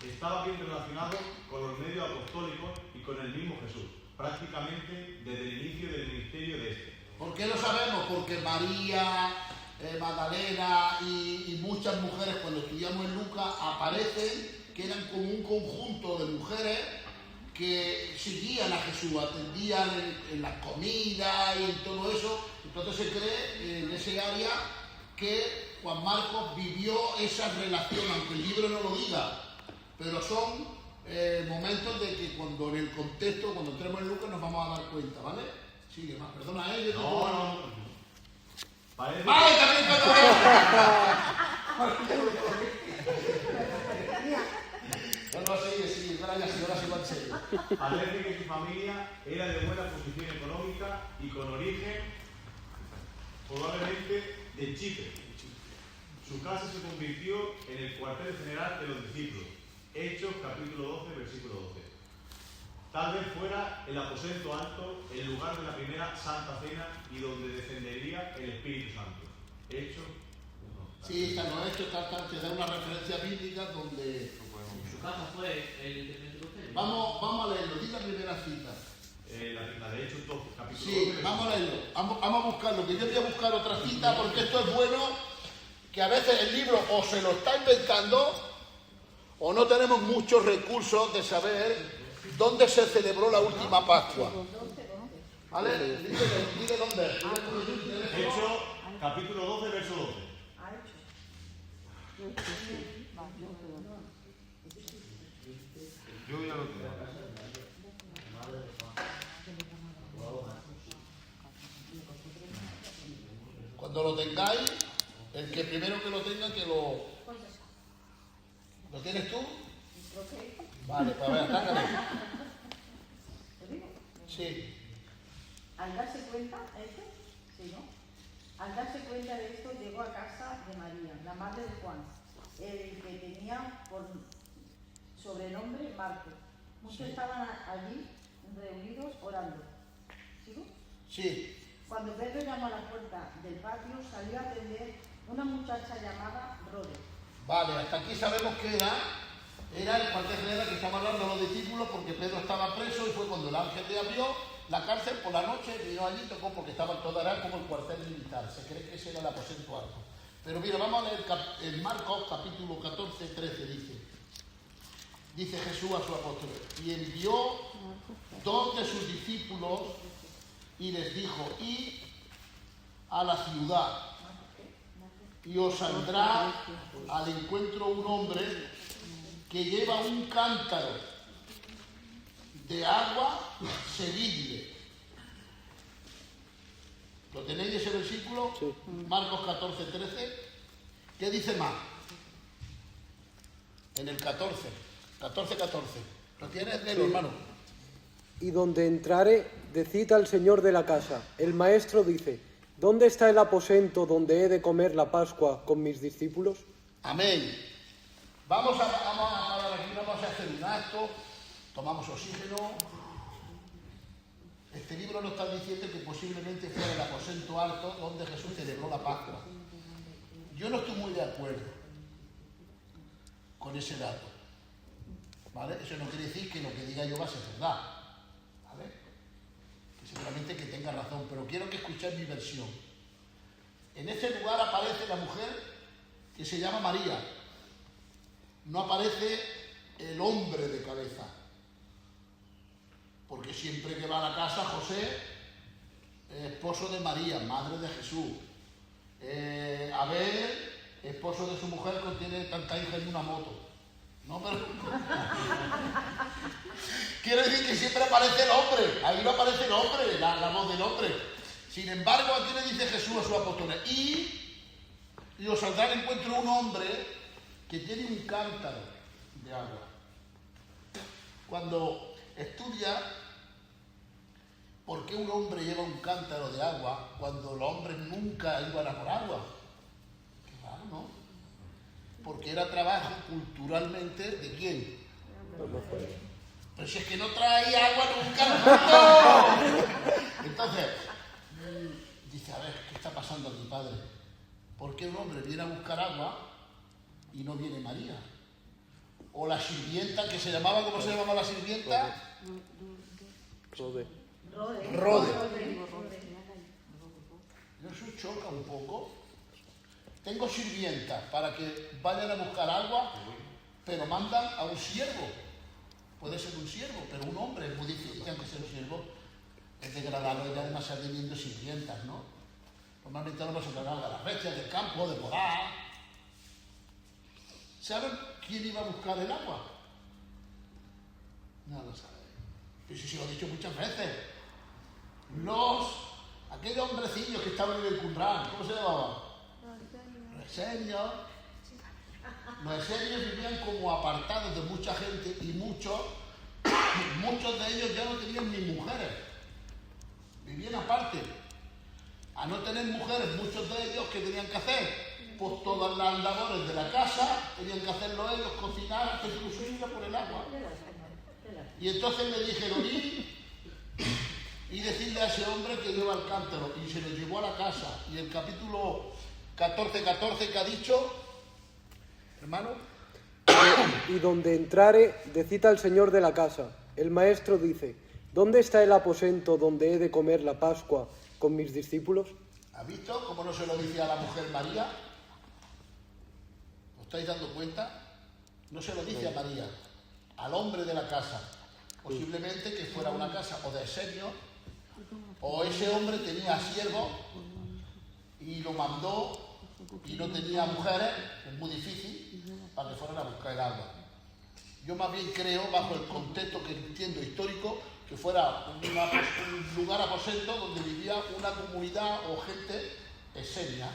Estaba bien relacionado con los medios apostólicos y con el mismo Jesús, prácticamente desde el inicio del ministerio de este. ¿Por qué lo sabemos? Porque María, Magdalena y muchas mujeres, cuando estudiamos en Lucas, aparecen que eran como un conjunto de mujeres que seguían a Jesús, atendían en las comidas y en todo eso. Entonces se cree en ese área que Juan Marcos vivió esa relación, aunque el libro no lo diga, pero son momentos de que cuando en el contexto, cuando entremos en Lucas, nos vamos a dar cuenta, ¿vale? Sigue más, perdona, yo te puedo- No. Parece ¡Vale, también Bueno, sigue, ahora sí va en serio. Parece que su familia era de buena posición económica y con origen probablemente de Chipre. Su casa se convirtió en el cuartel general de los discípulos. Hechos capítulo 12, versículo 12. Tal vez fuera el aposento alto, el lugar de la primera Santa Cena y donde descendería el Espíritu Santo. Hechos. Sí, está esto, te da una referencia bíblica donde... Su casa fue el de Pentecostés. Vamos a leerlo, di la primera cita. La de Hechos 12, capítulo 12. Sí, vamos a leerlo, vamos a buscarlo, que yo voy a buscar otra cita porque esto es bueno, que a veces el libro o se lo está inventando o no tenemos muchos recursos de saber dónde se celebró la última Pascua. ¿Vale? Dile dónde. Hechos capítulo 12, verso 12. Yo ya lo tengo. Cuando lo tengáis, el que primero que lo tenga, que lo... ¿Lo tienes tú? Vale, pues a ver, sácalo. Sí. Al darse cuenta, sí, ¿no? Al darse cuenta de esto, llegó a casa de María, la madre de Juan, el que tenía por sobrenombre Marcos. Muchos estaban allí reunidos orando. ¿Sigo? Sí. Cuando Pedro llamó a la puerta del patio, salió a atender una muchacha llamada Rode. Vale, hasta aquí sabemos que era el cuartel general que estamos hablando los discípulos, porque Pedro estaba preso y fue cuando el ángel le abrió la cárcel por la noche, vino allí y tocó porque estaba todo, era como el cuartel militar, se cree que ese era el aposento alto. Pero mira, vamos a leer en Marcos capítulo 14, 13, dice Jesús a su apóstol, y envió 2 de sus discípulos y les dijo, id a la ciudad y os saldrá al encuentro un hombre que lleva un cántaro de agua seguidle. ¿Lo tenéis ese versículo? Sí. Marcos 14, 13. ¿Qué dice más? En el 14. 14, 14. ¿Lo tienes, Nelo, Sí. hermano? Y donde entrare, decid al señor de la casa. El maestro dice, ¿dónde está el aposento donde he de comer la Pascua con mis discípulos? Amén. Vamos a parar aquí, vamos a hacer un acto, tomamos oxígeno. Este libro nos está diciendo que posiblemente fuera el aposento alto donde Jesús celebró la Pascua. Yo no estoy muy de acuerdo con ese dato, ¿vale? Eso no quiere decir que lo que diga yo va a ser verdad, ¿vale? Que seguramente que tenga razón, pero quiero que escuchéis mi versión. En este lugar aparece la mujer que se llama María. No aparece el hombre de cabeza. Porque siempre que va a la casa, José, esposo de María, madre de Jesús. Abel, esposo de su mujer, que tiene tanta hija en una moto. No, pero... Quiero decir que siempre aparece el hombre. Ahí no aparece el hombre, la voz del hombre. Sin embargo, aquí le dice Jesús a sus apóstoles, y os saldrá al encuentro un hombre que tiene un cántaro de agua. Cuando estudia por qué un hombre lleva un cántaro de agua cuando los hombres nunca iban a por agua, claro, ¿no? Porque era trabajo culturalmente de quién. Pero si es que no traía agua nunca al mundo. Entonces dice, a ver, ¿qué está pasando aquí, padre? ¿Por qué un hombre viene a buscar agua y no viene María? O la sirvienta, que se llamaba, ¿cómo se llamaba la sirvienta? Rode. Rode. Eso choca un poco. Tengo sirvientas para que vayan a buscar agua, pero mandan a un siervo. Puede ser un siervo, pero un hombre es muy difícil, aunque sea un siervo, es degradable ya demasiado teniendo sirvientas, ¿no? Normalmente no nos encargamos de las bestias del campo, de podar. ¿Saben quién iba a buscar el agua? No lo saben. Y sí, lo he dicho muchas veces. Aquellos hombrecillos que estaban en el Qumran, ¿cómo se llamaban? Los esenios vivían como apartados de mucha gente y muchos de ellos ya no tenían ni mujeres. Vivían aparte. A no tener mujeres, muchos de ellos, ¿qué tenían que hacer? Pues todas las labores de la casa tenían que hacerlo ellos, cocinar, hacer su por el agua. Y entonces le dijeron, y decirle a ese hombre que lleva el cántaro, y se lo llevó a la casa. Y el capítulo 14 que ha dicho, hermano. Y donde entrare, decid al señor de la casa. El maestro dice, ¿dónde está el aposento donde he de comer la Pascua con mis discípulos? ¿Ha visto cómo no se lo dice a la mujer María? ¿Os estáis dando cuenta? No se lo dice a María, al hombre de la casa. Posiblemente que fuera una casa o de esenio, o ese hombre tenía siervo y lo mandó y no tenía mujeres, es muy difícil, para que fueran a buscar el agua. Yo más bien creo, bajo el contexto que entiendo histórico, que fuera un lugar aposento donde vivía una comunidad o gente esenia,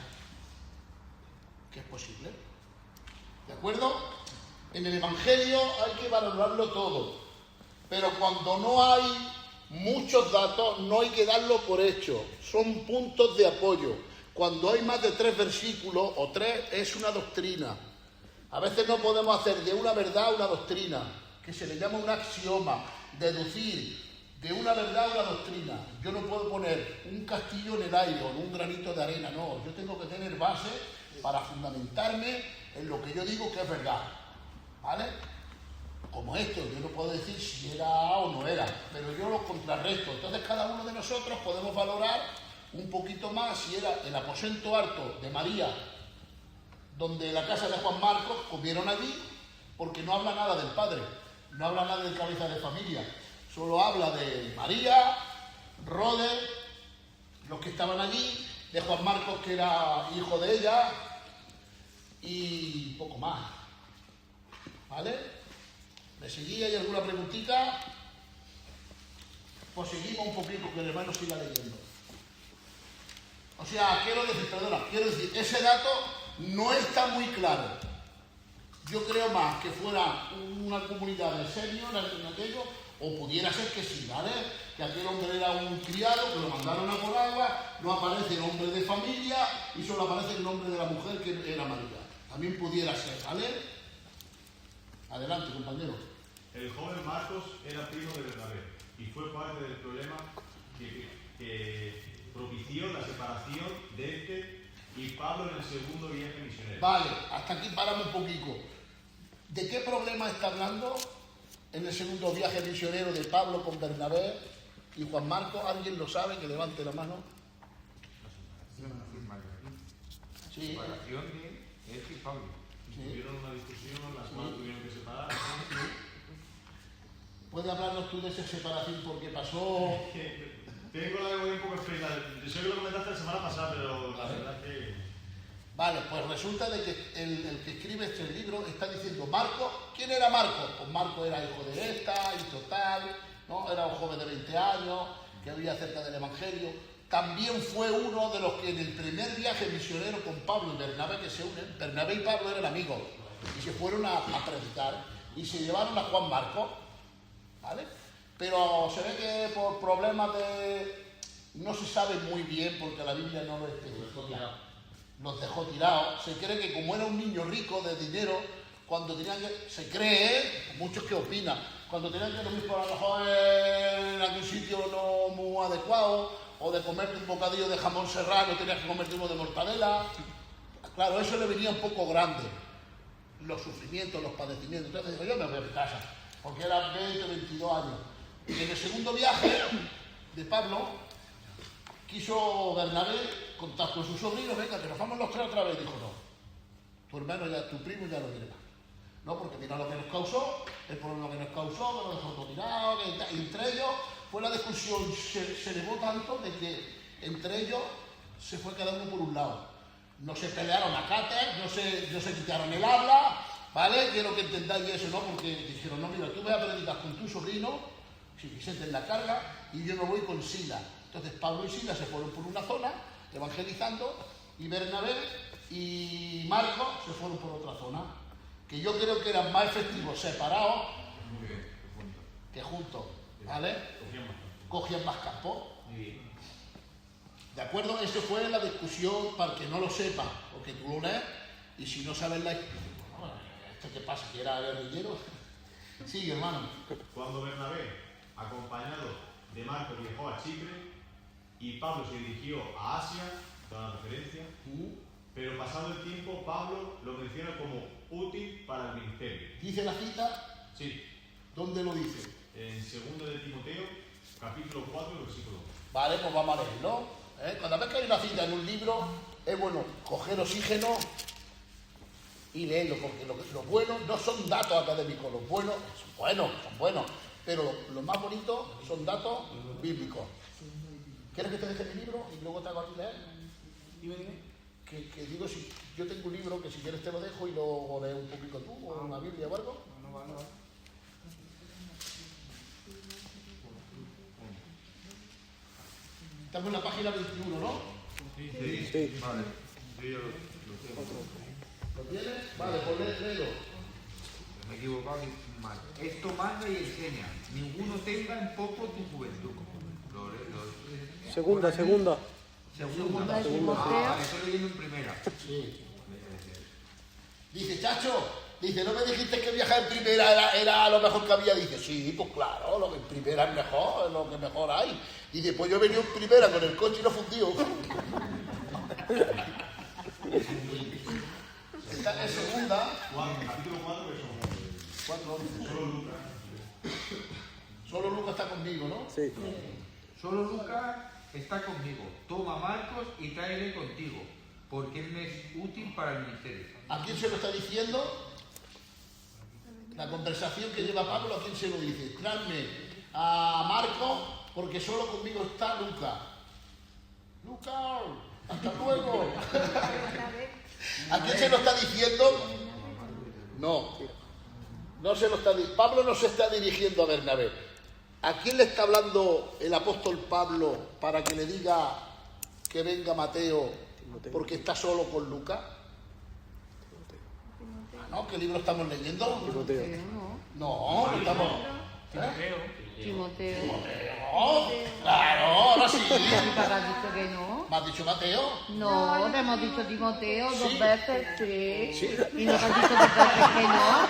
que es posible. ¿De acuerdo? En el Evangelio hay que valorarlo todo, pero cuando no hay muchos datos no hay que darlo por hecho, son puntos de apoyo. Cuando hay más de 3 versículos o 3 es una doctrina. A veces no podemos hacer de una verdad una doctrina, que se le llama un axioma, deducir de una verdad una doctrina. Yo no puedo poner un castillo en el aire o en un granito de arena, no. Yo tengo que tener base para fundamentarme en lo que yo digo que es verdad, ¿vale? Como esto, yo no puedo decir si era o no era, pero yo lo contrarresto. Entonces cada uno de nosotros podemos valorar un poquito más si era el aposento alto de María, donde la casa de Juan Marcos comieron allí, porque no habla nada del padre, no habla nada del cabeza de familia, solo habla de María, Rode, los que estaban allí, de Juan Marcos que era hijo de ella y poco más, ¿vale? ¿Me seguía? ¿Hay alguna preguntita? Pues seguimos un poquito, que el hermano siga leyendo. O sea, quiero decir, ese dato no está muy claro. Yo creo más que fuera una comunidad de senior en aquello, o pudiera ser que sí, ¿vale? Que aquel hombre era un criado, que lo mandaron a por agua, no aparece el nombre de familia y solo aparece el nombre de la mujer, que era María. También pudiera ser, ¿vale? Adelante, compañero. El joven Marcos era primo de Bernabé y fue parte del problema que propició la separación de este y Pablo en el segundo viaje misionero. Vale, hasta aquí paramos un poquito. ¿De qué problema está hablando en el segundo viaje misionero de Pablo con Bernabé y Juan Marcos? ¿Alguien lo sabe? Que levante la mano. Sí. Separación de este y Pablo. Sí. Tuvieron una discusión, las manos tuvieron que separar. ¿Puedes hablarnos tú de esa separación? ¿Por qué pasó? Tengo la memoria un poco fría. Yo sé que lo comentaste la semana pasada, pero la verdad es que... Vale, pues resulta de que el que escribe este libro está diciendo Marcos. ¿Quién era Marcos? Pues Marcos era hijo de esta, hijo tal, ¿no? Era un joven de 20 años que había acerca del Evangelio. También fue uno de los que en el primer viaje misionero con Pablo y Bernabé, que se unen, Bernabé y Pablo eran amigos y se fueron a predicar y se llevaron a Juan Marcos, ¿vale? Pero se ve que por problemas de... no se sabe muy bien porque la Biblia no lo especifica. Los dejó tirados. Se cree que como era un niño rico de dinero, cuando tenían que... se cree, muchos que opinan, cuando tenían que dormir por a lo mejor en algún sitio no muy adecuado, o de comerte un bocadillo de jamón serrano, tenías que comerte uno de mortadela. Claro, eso le venía un poco grande. Los sufrimientos, los padecimientos. Entonces dijo, yo me voy a mi casa, porque eran 20, 22 años. Y en el segundo viaje de Pablo, quiso Bernabé contar con su sobrino, venga, que nos vamos los tres otra vez. Dijo, no, tu hermano ya, tu primo ya no viene más. No, porque mira lo que nos causó, el problema que nos causó, que nos dejó todo tirado, y entre ellos fue la discusión, se elevó tanto de que entre ellos se fue cada uno por un lado. No se pelearon a cáter, no se quitaron el habla, ¿vale? Quiero que entendáis eso, ¿no? Porque dijeron, no, mira, tú vas a predicar con tu sobrino, si quisiste en la carga, y yo me voy con Sila. Entonces Pablo y Sila se fueron por una zona, evangelizando, y Bernabé y Marcos se fueron por otra zona, que yo creo que eran más efectivos separados que juntos, ¿vale? Cogían más campo. ¿De acuerdo? Eso fue la discusión, para el que no lo sepa, porque tú lo lees, y si no sabes la... ¿Esto qué pasa? ¿Que era guerrillero? Sí, hermano. Cuando Bernabé, acompañado de Marcos, viajó a Chipre y Pablo se dirigió a Asia, toda la referencia, pero pasado el tiempo Pablo lo menciona como útil para el ministerio. ¿Dice la cita? Sí. ¿Dónde lo dice? En 2 de Timoteo, capítulo 4, versículo 1. Vale, pues vamos a leerlo. Cada vez que hay una cita en un libro, es bueno coger oxígeno y leerlo, porque lo bueno no son datos académicos, los buenos son buenos, pero lo más bonito son datos bíblicos. ¿Quieres que te deje mi libro y luego te hago a ti leer? Que digo, si yo tengo un libro que si quieres te lo dejo y luego lees un poquito tú, o una Biblia o algo. No vale. Estamos en la página 21, ¿no? Sí. Vale. Sí, yo lo tengo. ¿Lo tienes? Vale, pues léelo. Me he equivocado mal. Esto manda y enseña. Ninguno tenga en poco tu juventud. Segunda. Segunda. Timoteo. Estoy leyendo en primera. Sí. Dice, chacho, dice, ¿no me dijiste que viajar en primera era lo mejor que había? Dice, sí, pues claro, lo que en primera es mejor, es lo que mejor hay. Y después yo he venido en primera con el coche y lo fundió. Esta es segunda. Capítulo 4, versículo 4:11. Solo Lucas. Solo Lucas está conmigo, ¿no? Sí. Solo Lucas está conmigo. Toma a Marcos y tráele contigo, porque él me es útil para el ministerio. ¿A quién se lo está diciendo? La conversación que lleva Pablo, ¿a quién se lo dice? Tráeme a Marcos, porque solo conmigo está Lucas. Lucas, hasta luego. ¿A quién se lo está diciendo? No se lo está. Pablo no se está dirigiendo a Bernabé. ¿A quién le está hablando el apóstol Pablo para que le diga que venga Mateo porque está solo con Lucas? Ah, ¿no? ¿Qué libro estamos leyendo? No, no estamos... Timoteo. Claro, ahora sí. ¿Te has dicho que no? ¿Me has dicho Mateo? No, te hemos dicho Timoteo dos Sí. veces, sí. Sí. Y nos has dicho dos veces que no.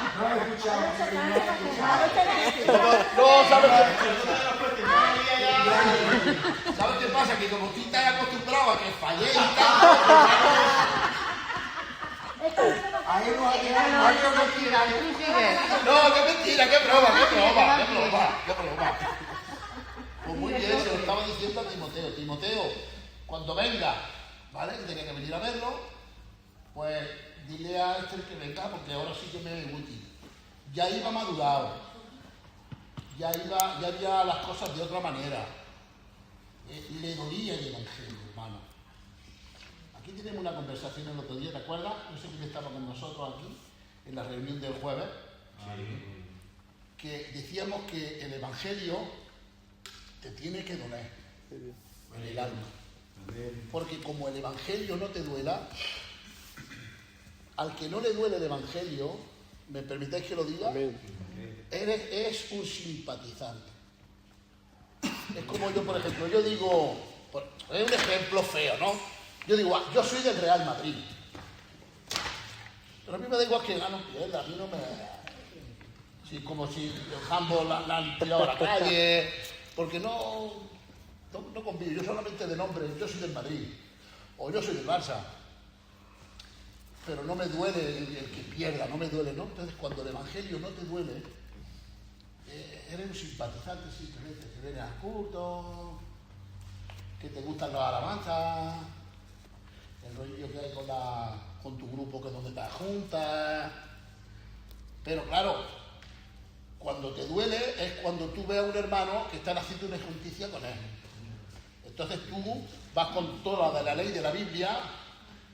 No, ¿sabes qué? ¿Sabes qué pasa? Que como tú estás acostumbrado a que fallé y tal... Ahí no hay nada. Tú sigue. No, qué mentira, qué broma. Pues muy bien, se lo estaba diciendo a Timoteo. Timoteo, cuando venga, ¿vale? Que tenga que venir a verlo, pues dile a Esther que venga, porque ahora sí que me es útil. Ya iba madurado, ya había las cosas de otra manera. Le dolía el evangelio, hermano. Aquí tenemos una conversación el otro día, ¿te acuerdas? No sé quién estaba con nosotros aquí, en la reunión del jueves, que decíamos que el evangelio te tiene que doler en el alma. Porque como el evangelio no te duela, al que no le duele el evangelio, ¿me permitéis que lo diga? Es un simpatizante. Es como yo, por ejemplo, yo digo, es un ejemplo feo, ¿no? Yo digo, yo soy del Real Madrid. Pero a mí me da igual que gane o pierda, a mí no me... Sí, como si el handball la han tirado a la calle, porque no convivo, yo solamente de nombre, yo soy del Madrid, o yo soy del Barça. Pero no me duele el que pierda, no me duele, ¿no? Entonces, cuando el evangelio no te duele, eres un simpatizante simplemente, que vienes al culto, que te gustan las alabanzas, el rollo que hay con tu grupo, que es donde te juntas. Pero claro, cuando te duele es cuando tú ves a un hermano que están haciendo una injusticia con él. Entonces tú vas con toda la ley de la Biblia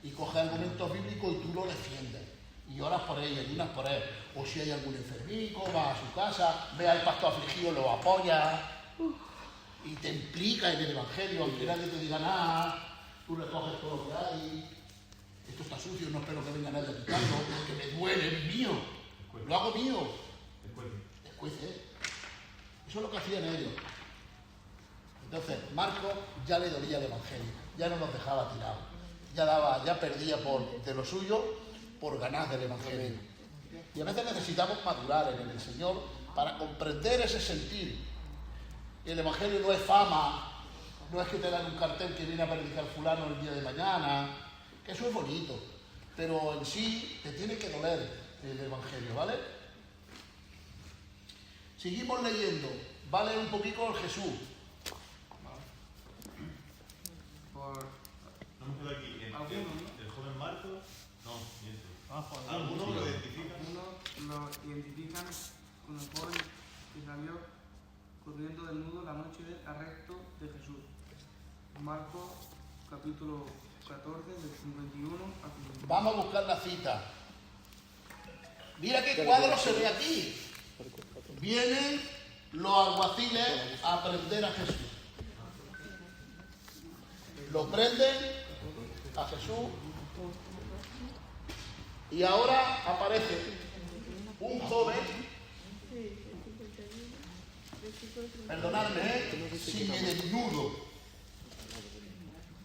y coges argumentos bíblicos y tú lo defiendes. Y oras por él, y ayunas por él. O si hay algún enfermico, vas a su casa, ve al pastor afligido, lo apoyas y te implica en el evangelio, aunque nadie te diga nada, tú recoges todo lo que hay. Esto está sucio, no espero que venga nadie a quitarlo, porque me duele, es mío. Lo hago mío. Descuece. Eso es lo que hacían ellos. Entonces, Marcos ya le dolía el evangelio, ya no nos dejaba tirados, ya perdía de lo suyo por ganar del evangelio. Y a veces necesitamos madurar en el Señor para comprender ese sentir. El evangelio no es fama, no es que te dan un cartel que viene a predicar fulano el día de mañana, que eso es bonito, pero en sí te tiene que doler el evangelio, ¿vale? Seguimos leyendo, vale un poquito el Jesús. No me quedo aquí. El joven Marcos, no, miento. Algunos lo identifican. Algunos lo identifican con el joven que salió corriendo desnudo la noche del arresto de Jesús. Marcos capítulo 14, del 51 a 51. Vamos a buscar la cita. Mira qué cuadro se ve aquí. Vienen los alguaciles a prender a Jesús. Lo prenden a Jesús y ahora aparece un joven, perdonadme, semidesnudo,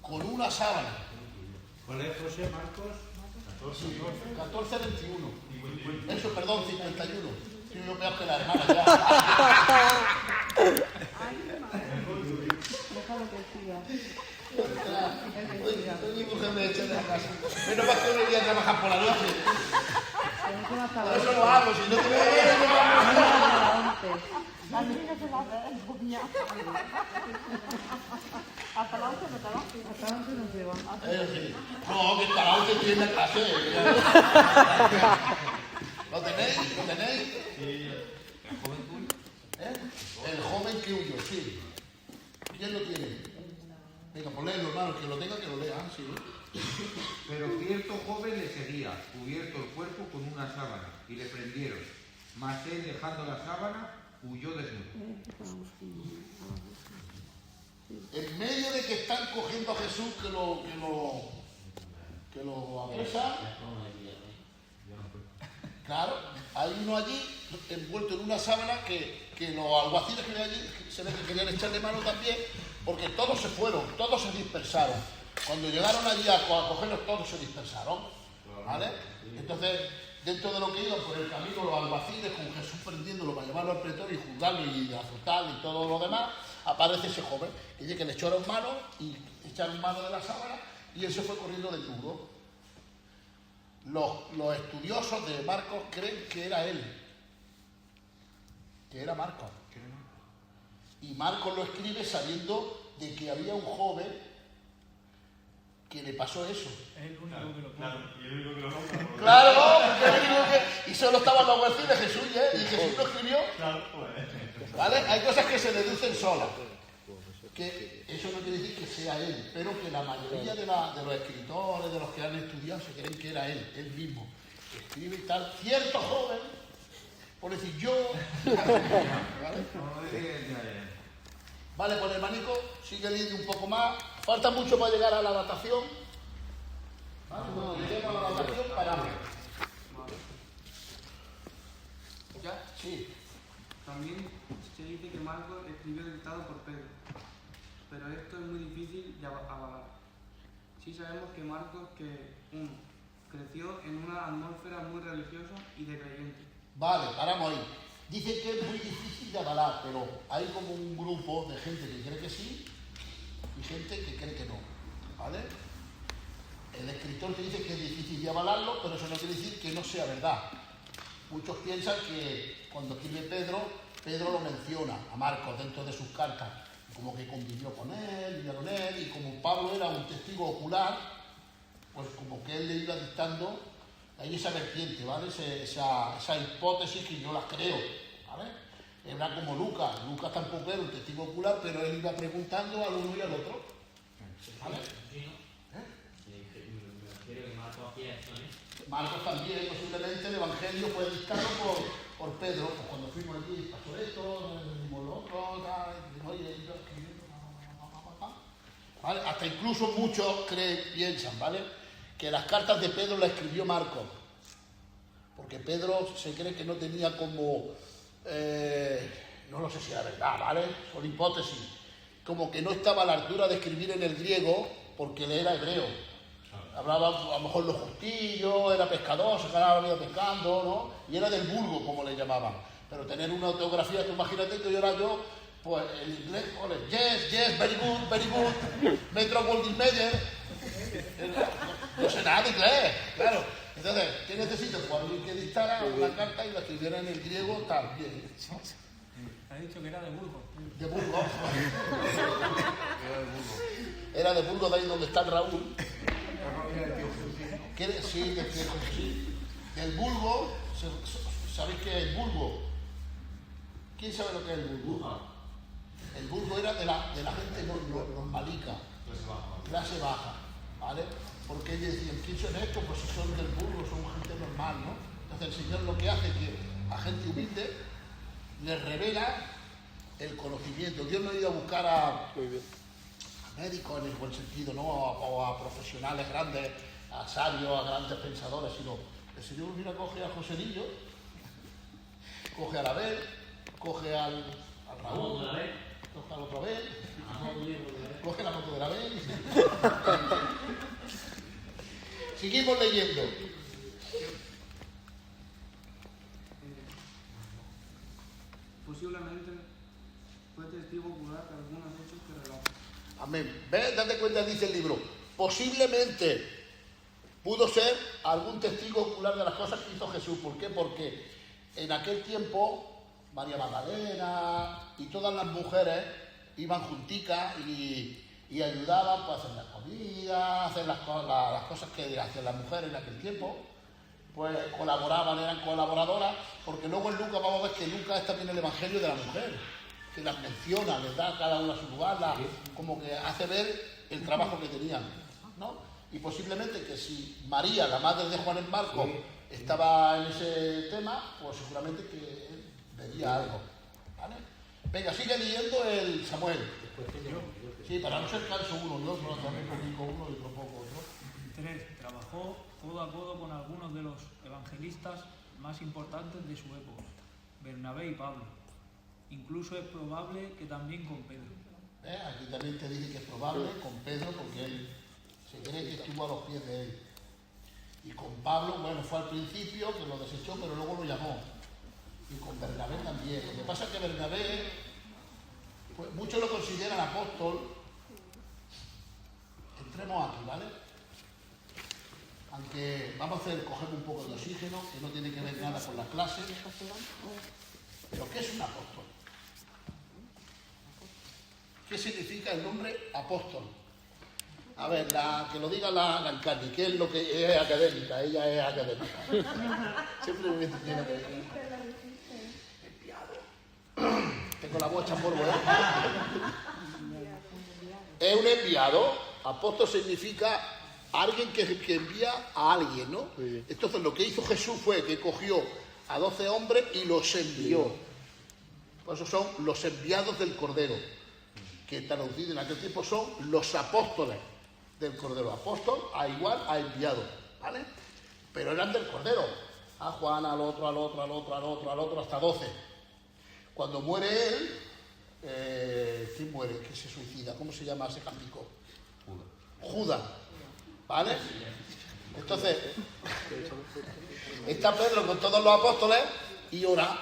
con una sábana. ¿Cuál es, José Marcos? 14, 21. Eso, perdón, 51. Soy yo peor que la hermana ya. Déjalo que siga. Oye, mujer me echa de la casa. Menos mal que no voy a trabajar por la noche. Por eso lo hago, si no te veo bien, no vamos. A mí no se la ve, coña. Hasta la 11 no te va. Hasta la 11 no se va. Sí. No, que hasta la 11 tiene la clase. ¿Lo tenéis? ¿Lo tenéis? Sí. El joven que huyó, sí. ¿Quién lo tiene? Venga, pues léelo, hermano, que lo tenga que lo lea, sí. Pero cierto joven le seguía, cubierto el cuerpo con una sábana, y le prendieron. Mas él, dejando la sábana, huyó desnudo. En medio de que están cogiendo a Jesús, que lo apresan, claro, hay uno allí envuelto en una sábana que los alguaciles que ven allí se ve que querían echarle mano también, porque todos se fueron, todos se dispersaron. Cuando llegaron allí a cogerlos, todos se dispersaron, ¿vale? Entonces, dentro de lo que iban por el camino los alguaciles con Jesús prendiéndolo para llevarlo al pretorio y juzgarlo y azotarlo y todo lo demás, aparece ese joven que dice que le echaron mano y echaron mano de la sábana y él se fue corriendo desnudo. Los estudiosos de Marcos creen que era él, que era Marcos. Y Marcos lo escribe sabiendo de que había un joven que le pasó eso. Es el único que lo pone. Claro, y el único que lo nombra. Claro, porque es el único que... Y solo estaban los alguaciles de Jesús, ¿eh? Y Jesús lo escribió. Claro, pues. ¿Vale? Hay cosas que se deducen solas. Que eso no quiere decir que sea él, pero que la mayoría de los escritores, de los que han estudiado, se creen que era él mismo. Escribe y tal. Cierto joven, por decir yo... ¿Vale? Vale, pues hermanico, sigue leyendo un poco más. Falta mucho para llegar a la datación. ¿Vale? Cuando lleguemos a la datación, paramos. ¿Ya? Sí. También se dice que Marcos escribió dictado por Pedro, pero esto es muy difícil de avalar. Sí sabemos que Marcos creció en una atmósfera muy religiosa y de creyentes. Vale, paramos ahí. Dice que es muy difícil de avalar, pero hay como un grupo de gente que cree que sí y gente que cree que no. ¿Vale? El escritor te dice que es difícil de avalarlo, pero eso no quiere decir que no sea verdad. Muchos piensan que cuando escribe Pedro lo menciona a Marcos dentro de sus cartas, como que convivió con él, y como Pablo era un testigo ocular, pues como que él le iba dictando, hay esa vertiente, ¿vale? Esa hipótesis que yo la creo, ¿vale? Era como Lucas tampoco era un testigo ocular, pero él iba preguntando al uno y al otro, ¿vale? Marcos también, posiblemente el Evangelio fue dictado por Pedro, pues cuando fuimos allí, pasó esto, vimos lo otro, oye, yo escribiendo, ¿vale? Hasta incluso muchos piensan, ¿vale? Que las cartas de Pedro las escribió Marcos, porque Pedro se cree que no tenía como, no lo sé si era verdad, ¿vale? Son hipótesis, como que no estaba a la altura de escribir en el griego porque él era hebreo. Hablaba a lo mejor los justillos, era pescador, se ganaba la vida pescando, ¿no? Y era del vulgo, como le llamaban. Pero tener una ortografía, tú imagínate que yo era yo, pues el inglés, ole, yes, very good, Metro Goldwyn Mayer. No sé nada de inglés, claro. Entonces, ¿qué necesito? Pues alguien que dictara una carta y la escribiera en el griego también. Ha dicho que era de Burgos. De Burgos. Era de Burgos, de ahí donde está Raúl. Sí, del Burgo, ¿sabéis qué es el Burgo? ¿Quién sabe lo que es el Burgo? El Burgo era de la gente normalica, clase baja, ¿vale? Porque ellos decían, ¿quién son estos? Pues si son del Burgo, son gente normal, ¿no? Entonces el Señor lo que hace es que a gente humilde les revela el conocimiento. Dios no ha ido a buscar a médicos en el buen sentido, ¿no? O a profesionales grandes, a sabios, a grandes pensadores, sino el Señor mira, coge a Joselillo, coge a Abel, coge al Raúl, coge al otro Abel, coge la moto de Abel. Seguimos leyendo. Posiblemente fue testigo ocular de algunos hechos que relata. Amén. ¿Ves? Date cuenta, dice el libro. Posiblemente pudo ser algún testigo ocular de las cosas que hizo Jesús. ¿Por qué? Porque en aquel tiempo María Magdalena y todas las mujeres iban junticas y ayudaban pues, a hacer la comida, a hacer las cosas que hacían las mujeres en aquel tiempo. Pues colaboraban, eran colaboradoras, porque luego en Lucas vamos a ver que Lucas es también el evangelio de la mujer, que las menciona, les da a cada una su lugar, como que hace ver el trabajo que tenían, ¿no? Y posiblemente que si María, la madre de Juan el Marcos, estaba en ese tema, pues seguramente que él vería algo, ¿Vale? Venga, sigue leyendo el Samuel. Sí, para no ser canso uno y otro, también poquito uno y otro poco otro. 3. Trabajó codo a codo con algunos de los evangelistas más importantes de su época, Bernabé y Pablo. Incluso es probable que también con Pedro. Aquí también te dice que es probable con Pedro, porque él se cree que estuvo a los pies de él. Y con Pablo, bueno, fue al principio que lo desechó, pero luego lo llamó. Y con Bernabé también. Lo que pasa es que Bernabé, pues, muchos lo consideran apóstol. Entremos aquí, ¿vale? Aunque vamos a coger un poco de oxígeno, que no tiene que ver nada con las clases. Pero ¿qué es un apóstol? ¿Qué significa el nombre apóstol? A ver, que lo diga la Encarni, que es lo que es académica, ella es académica. Simplemente tiene que decir. Enviado. Tengo la voz hecha polvo, ¿eh? Es un enviado. Apóstol significa alguien que envía a alguien, ¿no? Entonces lo que hizo Jesús fue que cogió a 12 hombres y los envió. Por eso son los enviados del Cordero, que traducido en aquel tiempo son los apóstoles del Cordero. Apóstol a igual a enviado, ¿vale? Pero eran del Cordero. A Juan, al otro, al otro, al otro, al otro, al otro, hasta 12. Cuando muere él, ¿quién muere? ¿Qué se suicida? ¿Cómo se llama ese campico? Judas, ¿vale? Entonces, está Pedro con todos los apóstoles y ahora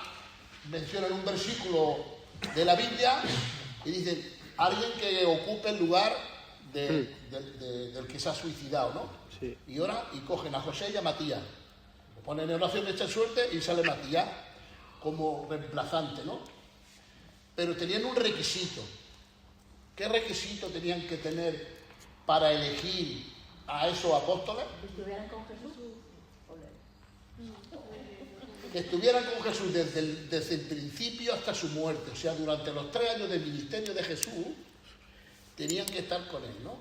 mencionan un versículo de la Biblia y dicen, alguien que ocupe el lugar del que se ha suicidado, ¿no? Sí. Y ahora, y cogen a José y a Matías. Lo ponen en oración, echan suerte y sale Matías como reemplazante, ¿no? Pero tenían un requisito. ¿Qué requisito tenían que tener para elegir a esos apóstoles? Que estuvieran con Jesús. Que estuvieran con Jesús desde el principio hasta su muerte. O sea, durante los 3 años del ministerio de Jesús, tenían que estar con él, ¿no?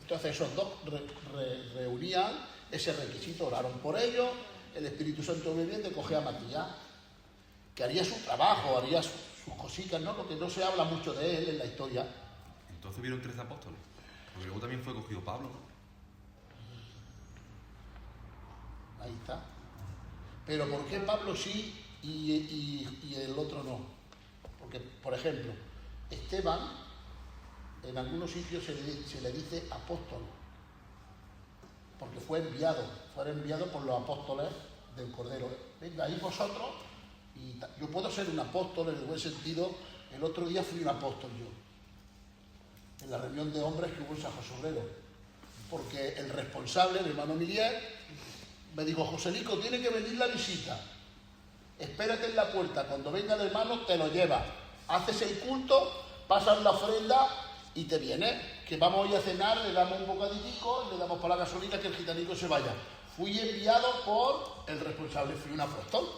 Entonces esos dos reunían ese requisito, oraron por ellos, el Espíritu Santo obviamente coge a Matías, que haría su trabajo, haría sus cositas, ¿no? Porque no se habla mucho de él en la historia. Entonces vieron 13 apóstoles. Porque luego también fue cogido Pablo, ¿no? Ahí está. Pero ¿por qué Pablo sí y el otro no? Porque, por ejemplo, Esteban, en algunos sitios se le dice apóstol, porque fue enviado por los apóstoles del Cordero. Venga, ahí vosotros, y yo puedo ser un apóstol en el buen sentido. El otro día fui un apóstol yo, en la reunión de hombres que hubo en San José Obrero, porque el responsable, el hermano Miguel, me dijo, Joselico, tiene que venir la visita, espérate en la puerta, cuando venga el hermano te lo lleva, haces el culto, pasas la ofrenda y te viene, que vamos hoy a cenar, le damos un bocadillico, le damos para la gasolina que el gitanico se vaya. Fui enviado por el responsable, fui un apóstol.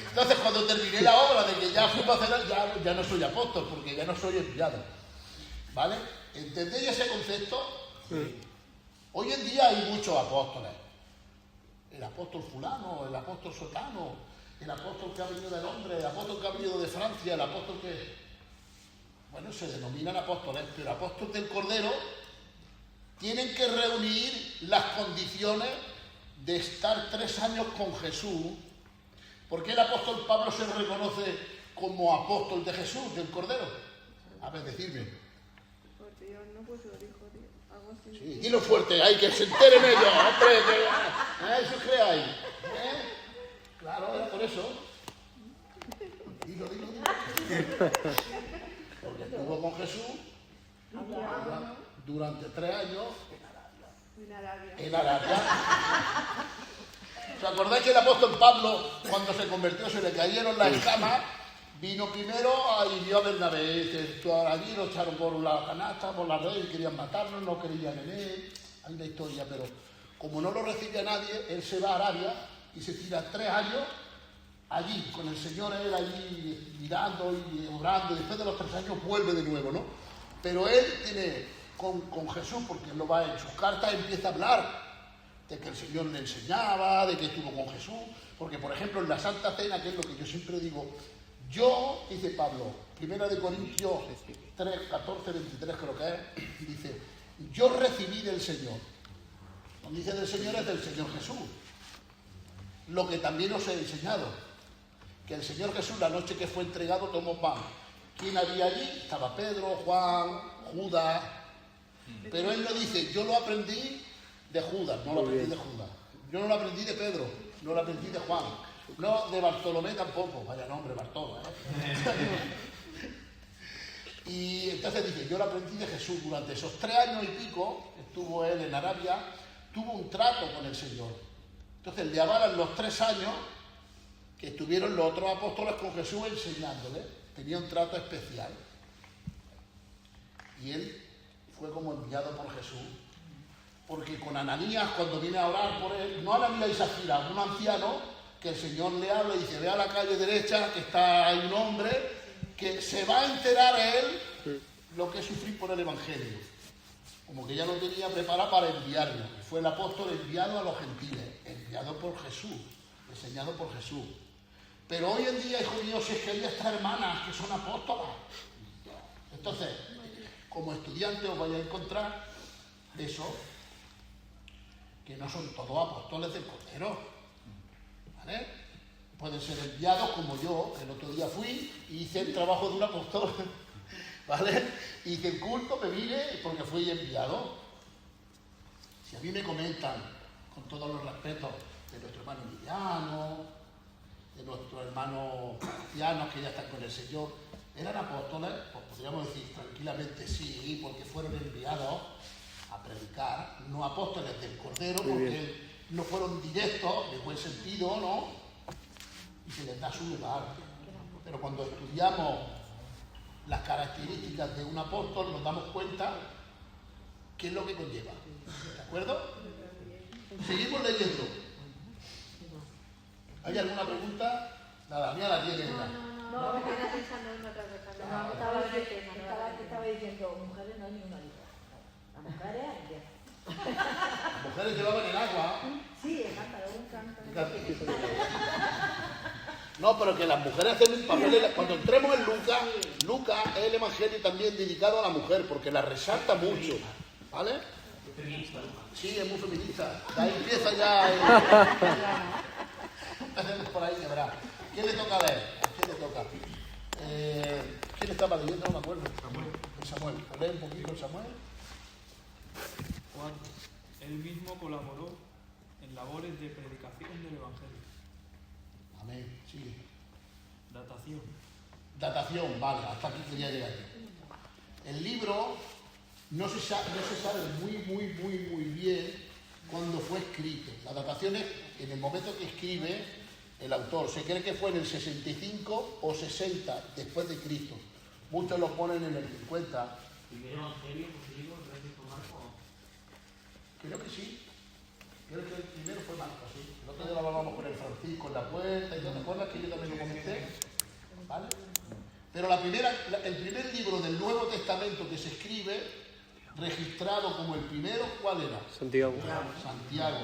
Entonces cuando terminé la obra de que ya fui para cenar, ya no soy apóstol, porque ya no soy enviado. ¿Vale? ¿Entendéis ese concepto? Sí. Hoy en día hay muchos apóstoles. El apóstol fulano, el apóstol sotano, el apóstol que ha venido de Londres, el apóstol que ha venido de Francia, el apóstol que... Bueno, se denominan apóstoles, pero apóstoles del Cordero tienen que reunir las condiciones de estar 3 años con Jesús. ¿Por qué el apóstol Pablo se reconoce como apóstol de Jesús, del Cordero? A ver, decidme. Porque Dios no, pues lo dijo Dios. Algo así. Sí, dilo fuerte, hay que se enteren ellos, hombre, que eso creáis. Claro, era por eso. Dilo. Porque estuvo con Jesús durante 3 años en Arabia. ¿Os acordáis que el apóstol Pablo, cuando se convirtió, se le cayeron las escamas? Vino primero y vio a Bernabé. Allí lo echaron por la canasta, por la red, y querían matarlo, no creían en él. Hay una historia, pero como no lo recibe nadie, él se va a Arabia y se tira 3 años allí, con el Señor, él allí mirando y orando, y después de los 3 años vuelve de nuevo, ¿no? Pero él tiene con Jesús, porque él lo va en sus cartas, empieza a hablar. de que el Señor le enseñaba, de que estuvo con Jesús, porque por ejemplo en la Santa Cena, que es lo que yo siempre digo, yo, dice Pablo, 1 de Corintios 3, 14, 23 creo que es, dice, yo recibí del Señor. Cuando dice del Señor es del Señor Jesús. Lo que también os he enseñado, que el Señor Jesús la noche que fue entregado tomó pan. ¿Quién había allí? Estaba Pedro, Juan, Judas, pero él no dice, yo lo aprendí de Judas, no lo aprendí de Judas. Yo no lo aprendí de Pedro, no lo aprendí de Juan. No, de Bartolomé tampoco. Vaya nombre, Bartolo, Y entonces dice, yo lo aprendí de Jesús. Durante esos 3 años y pico, estuvo él en Arabia, tuvo un trato con el Señor. Entonces le avalan los 3 años que estuvieron los otros apóstoles con Jesús enseñándole. Tenía un trato especial. Y él fue como enviado por Jesús. Porque con Ananías, cuando viene a orar por él, no Ananías y Zafira, un anciano, que el Señor le habla y dice, ve a la calle derecha, que está ahí un hombre, que se va a enterar a él lo que es sufrir por el Evangelio. Como que ya lo tenía preparado para enviarlo. Fue el apóstol enviado a los gentiles, enviado por Jesús, enseñado por Jesús. Pero hoy en día, hijo mío, si es que hay estas hermanas que son apóstolas. Entonces, como estudiante os vais a encontrar eso, que no son todos apóstoles del Cordero, ¿vale? Pueden ser enviados como yo, el otro día fui y hice el trabajo de un apóstol, ¿vale? Hice el culto, me vine porque fui enviado. Si a mí me comentan, con todos los respetos, de nuestro hermano Emiliano, de nuestros hermanos cristianos que ya están con el Señor, ¿eran apóstoles? Pues podríamos decir tranquilamente sí, porque fueron enviados a predicar, no apóstoles del Cordero, porque no fueron directos, de buen sentido, ¿no? Y se les da su lugar. Pero cuando estudiamos las características de un apóstol, nos damos cuenta qué es lo que conlleva. ¿De acuerdo? Seguimos leyendo. ¿Hay alguna pregunta? Nada, mía la tiene. No, me quedé pensando en otra cosa. Estaba diciendo, mujeres no hay ni una lista. Las mujeres hay 10. Las mujeres llevaban el agua. Sí, el cántaro, No, pero que las mujeres hacen un papel. Cuando entremos en Lucas es el evangelio también dedicado a la mujer, porque la resalta mucho. ¿Vale? Sí, es muy feminista. Ahí empieza ya. Empecemos por ahí, que verá. ¿Quién le toca leer? ¿Quién le toca? ¿Quién estaba leyendo? No me acuerdo. Samuel. ¿Lee un poquito el Samuel? 4. Él mismo colaboró en labores de predicación del Evangelio. Amén. Sigue. Datación, vale, hasta aquí quería llegar. El libro no se sabe muy bien cuándo fue escrito. La datación es en el momento que escribe el autor. Se cree que fue en el 65 o 60 después de Cristo. Muchos lo ponen en el 50. ¿Primer evangelio escrito por Marco? Creo que sí. Creo que el primero fue Marco, sí. El otro día lo hablábamos con el Francisco en la puerta y ¿te acuerdas que yo también lo comenté? ¿Vale? Pero el primer libro del Nuevo Testamento que se escribe, registrado como el primero, ¿cuál era? Santiago. Santiago,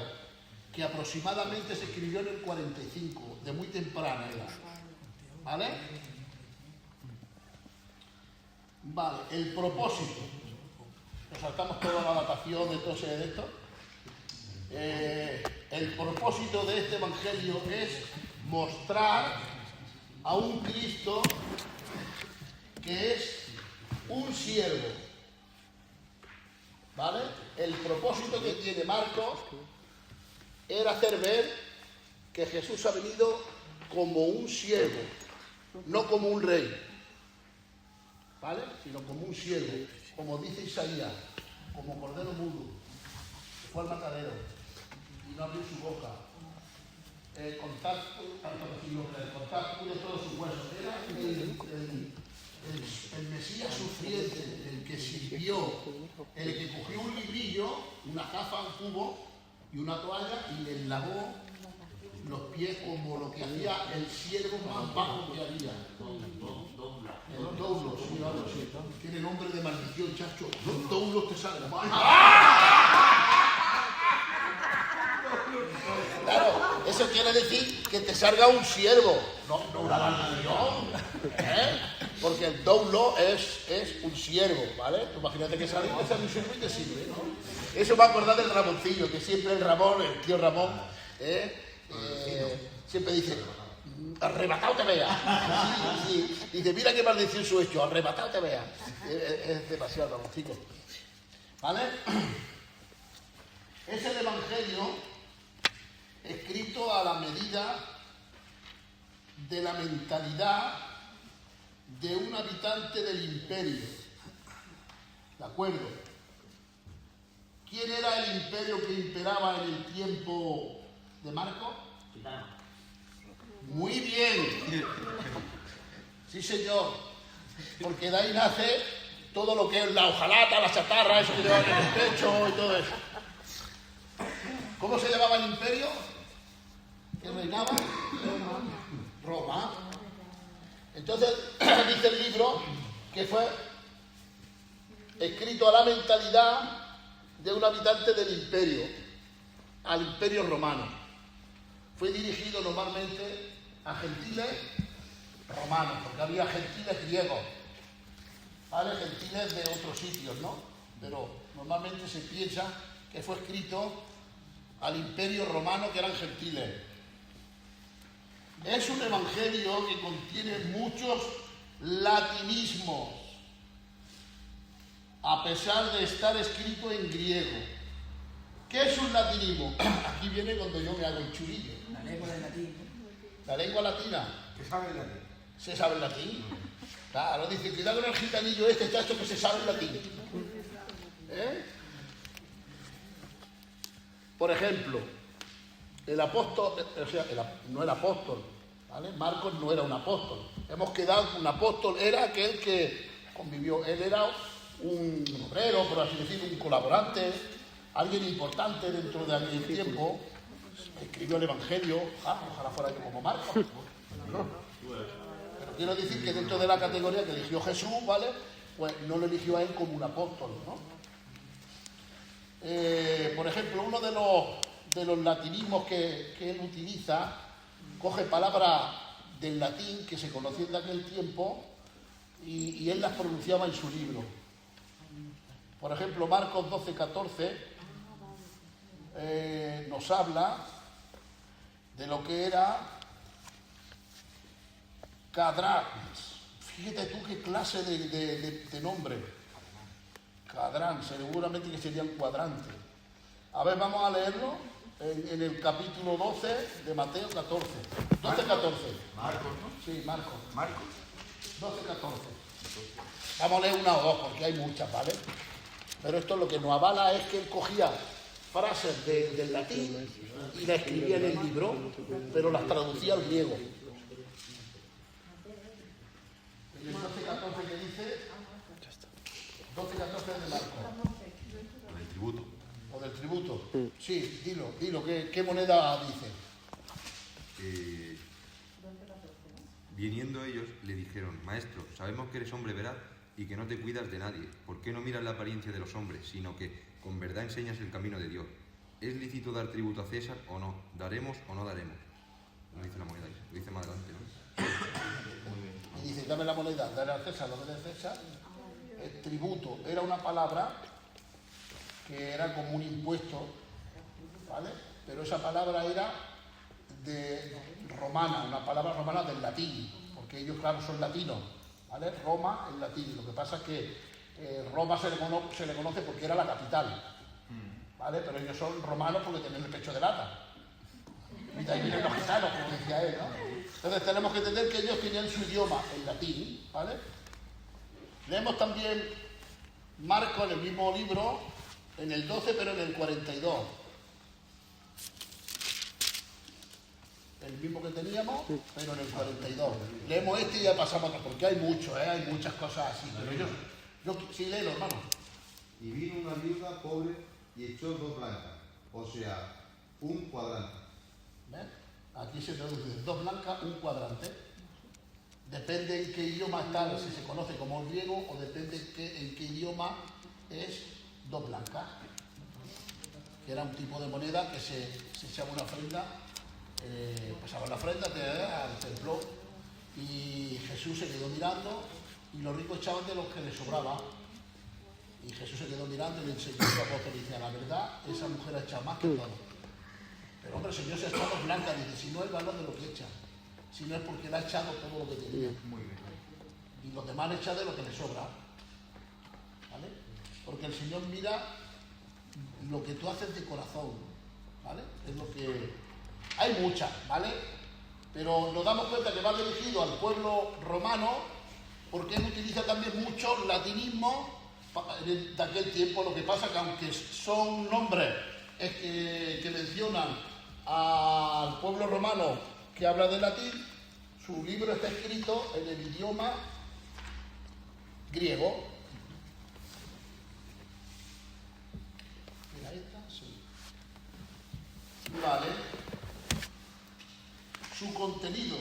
que aproximadamente se escribió en el 45, de muy temprana edad. ¿Vale? Vale, el propósito. Nos saltamos toda la datación, entonces de esto. El propósito de este evangelio es mostrar a un Cristo que es un siervo. ¿Vale? El propósito que tiene Marcos era hacer ver que Jesús ha venido como un siervo, no como un rey, ¿vale? Sino como un siervo, como dice Isaías, como cordero mudo, que fue al matadero y no abrió su boca. El contacto de todos sus huesos. Era el Mesías sufriente, el que sirvió, el que cogió un librillo, una gafa, un cubo y una toalla y le lavó los pies como lo que hacía el siervo más bajo que había. El doulos, sí, algo así. Tiene nombre de maldición, chacho. Los doulos te salen mal. quiere decir que te salga un siervo, no una maldición, ¿eh? Porque el doulo es un siervo, ¿vale? Tú imagínate que sale un siervo y te sirve, ¿no? Eso me va a acordar del Ramoncillo, que siempre el Ramón, el tío Ramón, siempre dice, arrebatado te vea. Sí. Dice, mira qué maldición su hecho, arrebatado te vea. Es demasiado Ramoncillo. ¿Vale? Es el Evangelio escrito a la medida de la mentalidad de un habitante del imperio. ¿De acuerdo? ¿Quién era el imperio que imperaba en el tiempo de Marcos? Gitano. Muy bien. Sí, señor. Porque de ahí nace todo lo que es la hojalata, la chatarra, eso que llevan en el pecho y todo eso. ¿Cómo se llamaba el imperio que reinaba? Roma. Entonces, dice el libro que fue escrito a la mentalidad de un habitante del imperio, al imperio romano. Fue dirigido normalmente a gentiles romanos, porque había gentiles griegos, ¿vale? Gentiles de otros sitios, ¿no? Pero normalmente se piensa que fue escrito al imperio romano, que eran gentiles. Es un evangelio que contiene muchos latinismos, a pesar de estar escrito en griego. ¿Qué es un latinismo? Aquí viene cuando yo me hago el chulillo. La lengua del latín. La lengua latina. ¿Qué sabe el latín? ¿Se sabe el latín? Claro, dice, cuidado con el gitanillo este chacho que se sabe el latín. ¿Eh? Por ejemplo, el apóstol, o sea, no el apóstol, ¿vale? Marcos no era un apóstol. Hemos quedado que un apóstol era aquel que convivió. Él era un obrero, por así decirlo, un colaborante, alguien importante dentro de aquel tiempo. Escribió el Evangelio. Ojalá fuera yo como Marcos. ¿No? Pero quiero decir que dentro de la categoría que eligió Jesús, ¿vale? Pues no lo eligió a él como un apóstol, ¿no? Por ejemplo, uno de los latinismos que él utiliza, coge palabras del latín que se conocían de aquel tiempo y él las pronunciaba en su libro. Por ejemplo, Marcos 12:14 nos habla de lo que era Cadrans. Fíjate tú qué clase de nombre. Cadrán, seguramente que sería un cuadrante. A ver, vamos a leerlo en el capítulo 12 de Mateo 14. 12:14. Marcos, ¿no? Sí, Marcos. Marcos. 12:14. Vamos a leer una o dos porque hay muchas, ¿vale? Pero esto lo que nos avala es que él cogía frases del latín y las escribía en el libro, pero las traducía al griego. En el 12:14 que dice... 12:14 de Marcos. Lo del tributo. ¿O del tributo? Sí, dilo, ¿qué moneda dice? Viniendo ellos, le dijeron, Maestro, sabemos que eres hombre veraz y que no te cuidas de nadie. ¿Por qué no miras la apariencia de los hombres, sino que con verdad enseñas el camino de Dios? ¿Es lícito dar tributo a César o no? ¿Daremos o no daremos? No dice la moneda, lo dice más adelante, ¿no? Y dice, dame la moneda, dale al César, lo que de César. El tributo era una palabra que era como un impuesto, ¿vale? Pero esa palabra era de romana, una palabra romana del latín, porque ellos, claro, son latinos, ¿vale? Roma en latín. Lo que pasa es que Roma se le conoce porque era la capital, ¿vale? Pero ellos son romanos porque tienen el pecho de lata. Y de ahí vienen los gitanos, como decía él, ¿no? Entonces tenemos que entender que ellos tenían su idioma en latín, ¿vale? Leemos también Marcos en el mismo libro, en el 12, pero en el 42. El mismo que teníamos, pero en el 42. Leemos este y ya pasamos a otro, porque hay mucho, hay muchas cosas así. Pero yo sí, léelo, hermano. Y vino una viuda pobre y echó 2 blancas, o sea, un cuadrante. ¿Ves? Aquí se traduce 2 blancas, un cuadrante. Depende en qué idioma está, si se conoce como griego, o depende en qué idioma es 2 blancas. Que era un tipo de moneda que se echaba una ofrenda pasaban la ofrenda al templo y Jesús se quedó mirando y los ricos echaban de lo que les sobraba. Y Jesús se quedó mirando y le enseñó a su apóstol y decía, la verdad, esa mujer ha echado más que todo. Pero hombre, el Señor se ha echado blanca, dice, si no es valor de lo que echa, si no es porque le ha echado todo lo que tenía. Muy bien. Y los demás le echan de lo que le sobra. ¿Vale? Porque el Señor mira lo que tú haces de corazón. ¿Vale? Es lo que... Hay muchas, ¿vale? Pero nos damos cuenta que va dirigido al pueblo romano porque él utiliza también mucho latinismo de aquel tiempo. Lo que pasa que aunque son nombres que mencionan al pueblo romano que habla de latín, su libro está escrito en el idioma griego. ¿Era esta? Sí. Vale. Su contenido.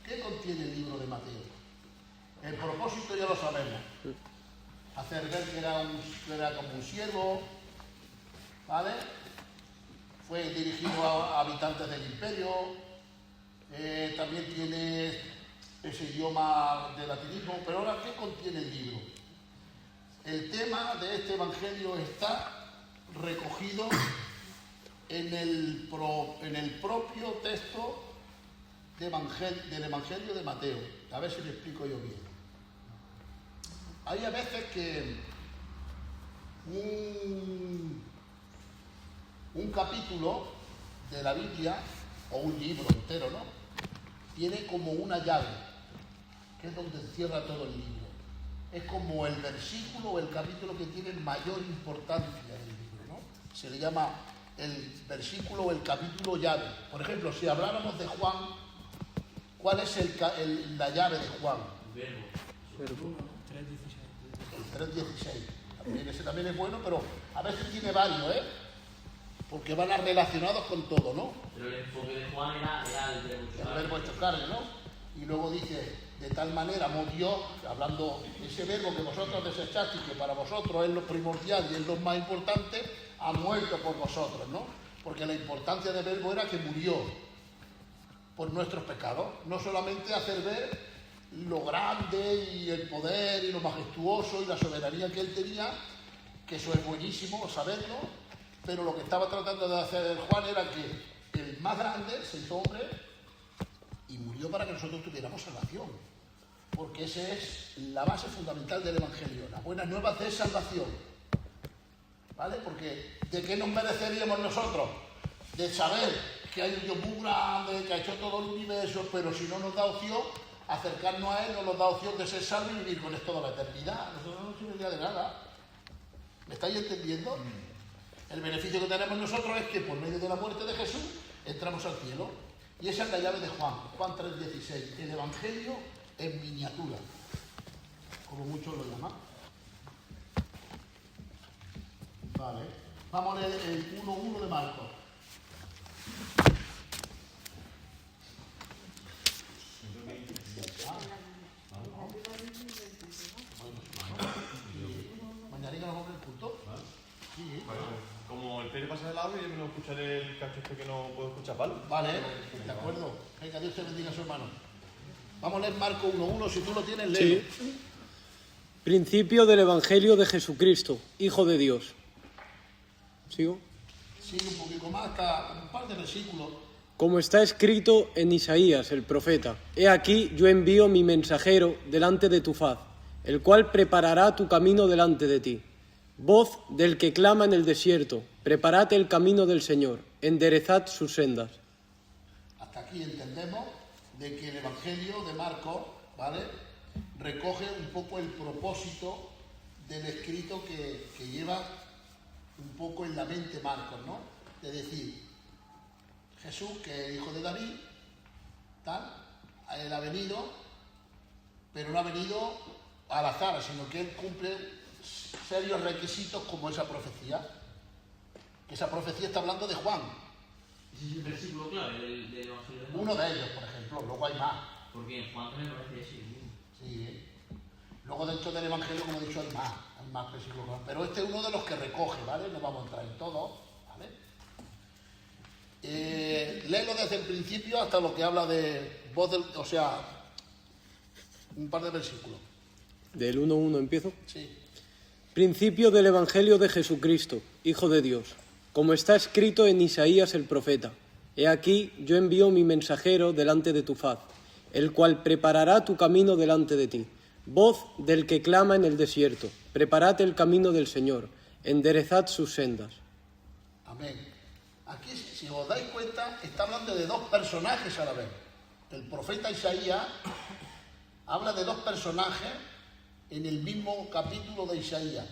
¿Qué contiene el libro de Mateo? El propósito ya lo sabemos. Hacer ver que era como un siervo, ¿vale? Fue dirigido a habitantes del imperio. También tiene ese idioma de latinismo. Pero ahora, ¿qué contiene el libro? El tema de este evangelio está recogido en el propio texto del evangelio de Mateo. A ver si me explico yo bien. Hay a veces que un capítulo de la Biblia, o un libro entero, ¿no?, tiene como una llave, que es donde encierra todo el libro. Es como el versículo o el capítulo que tiene mayor importancia en el libro, ¿no? Se le llama el versículo o el capítulo llave. Por ejemplo, si habláramos de Juan, ¿cuál es la llave de Juan? Verbo. 3:16. El 3:16. Ese también es bueno, pero a veces tiene varios, ¿eh? Porque van relacionados con todo, ¿no? Pero el enfoque de Juan era el verbo hecho carne, ¿no? Y luego dice, de tal manera amó Dios, hablando ese verbo que vosotros desechasteis, que para vosotros es lo primordial y es lo más importante, ha muerto por vosotros, ¿no? Porque la importancia del verbo era que murió por nuestros pecados. No solamente hacer ver lo grande y el poder y lo majestuoso y la soberanía que él tenía, que eso es buenísimo saberlo, pero lo que estaba tratando de hacer Juan era que el más grande se hizo hombre y murió para que nosotros tuviéramos salvación. Porque esa es la base fundamental del Evangelio, las buenas nuevas de salvación. ¿Vale? Porque ¿de qué nos mereceríamos nosotros? De saber que hay un Dios muy grande, que ha hecho todo el universo, pero si no nos da opción acercarnos a Él, no nos da opción de ser salvos y vivir con Él toda la eternidad. Nosotros no nos serviría de nada. ¿Me estáis entendiendo? El beneficio que tenemos nosotros es que por medio de la muerte de Jesús entramos al cielo. Y esa es la llave de Juan 3:16. El Evangelio en miniatura, como muchos lo llaman. Vale. Vamos a leer el 1:1 de Marcos. Mañana nos vamos al culto. Sí. Como el Pedro pasa el audio, yo me lo escucharé el cacho este que no puedo escuchar, ¿vale? Vale, de acuerdo. Venga, Dios te bendiga a su hermano. Vamos a leer Marcos 1:1, si tú lo tienes, léelo. Sí. Principio del Evangelio de Jesucristo, Hijo de Dios. ¿Sigo? Sigue un poquito más, hasta un par de versículos. Como está escrito en Isaías, el profeta, he aquí yo envío mi mensajero delante de tu faz, el cual preparará tu camino delante de ti. Voz del que clama en el desierto, preparad el camino del Señor, enderezad sus sendas. Hasta aquí entendemos de que el Evangelio de Marcos, ¿vale?, recoge un poco el propósito del escrito que lleva un poco en la mente Marcos, ¿no? Es decir, Jesús, que es hijo de David, tal, él ha venido, pero no ha venido al azar, sino que él cumple serios requisitos como esa profecía. Que esa profecía está hablando de Juan. Ese es el versículo clave del Evangelio de Juan. Uno de ellos, por ejemplo, luego hay más. Porque en Juan también parece así. Sí. Luego dentro del Evangelio, como he dicho, hay más versículos. Pero este es uno de los que recoge, ¿vale? No vamos a entrar en todo, ¿vale? Léelo desde el principio hasta lo que habla de voz del, o sea, un par de versículos. Del 1:1 empiezo. Sí. Principio del Evangelio de Jesucristo, Hijo de Dios, como está escrito en Isaías el profeta. He aquí, yo envío mi mensajero delante de tu faz, el cual preparará tu camino delante de ti. Voz del que clama en el desierto, preparad el camino del Señor, enderezad sus sendas. Amén. Aquí, si os dais cuenta, está hablando de dos personajes a la vez. El profeta Isaías habla de dos personajes en el mismo capítulo de Isaías,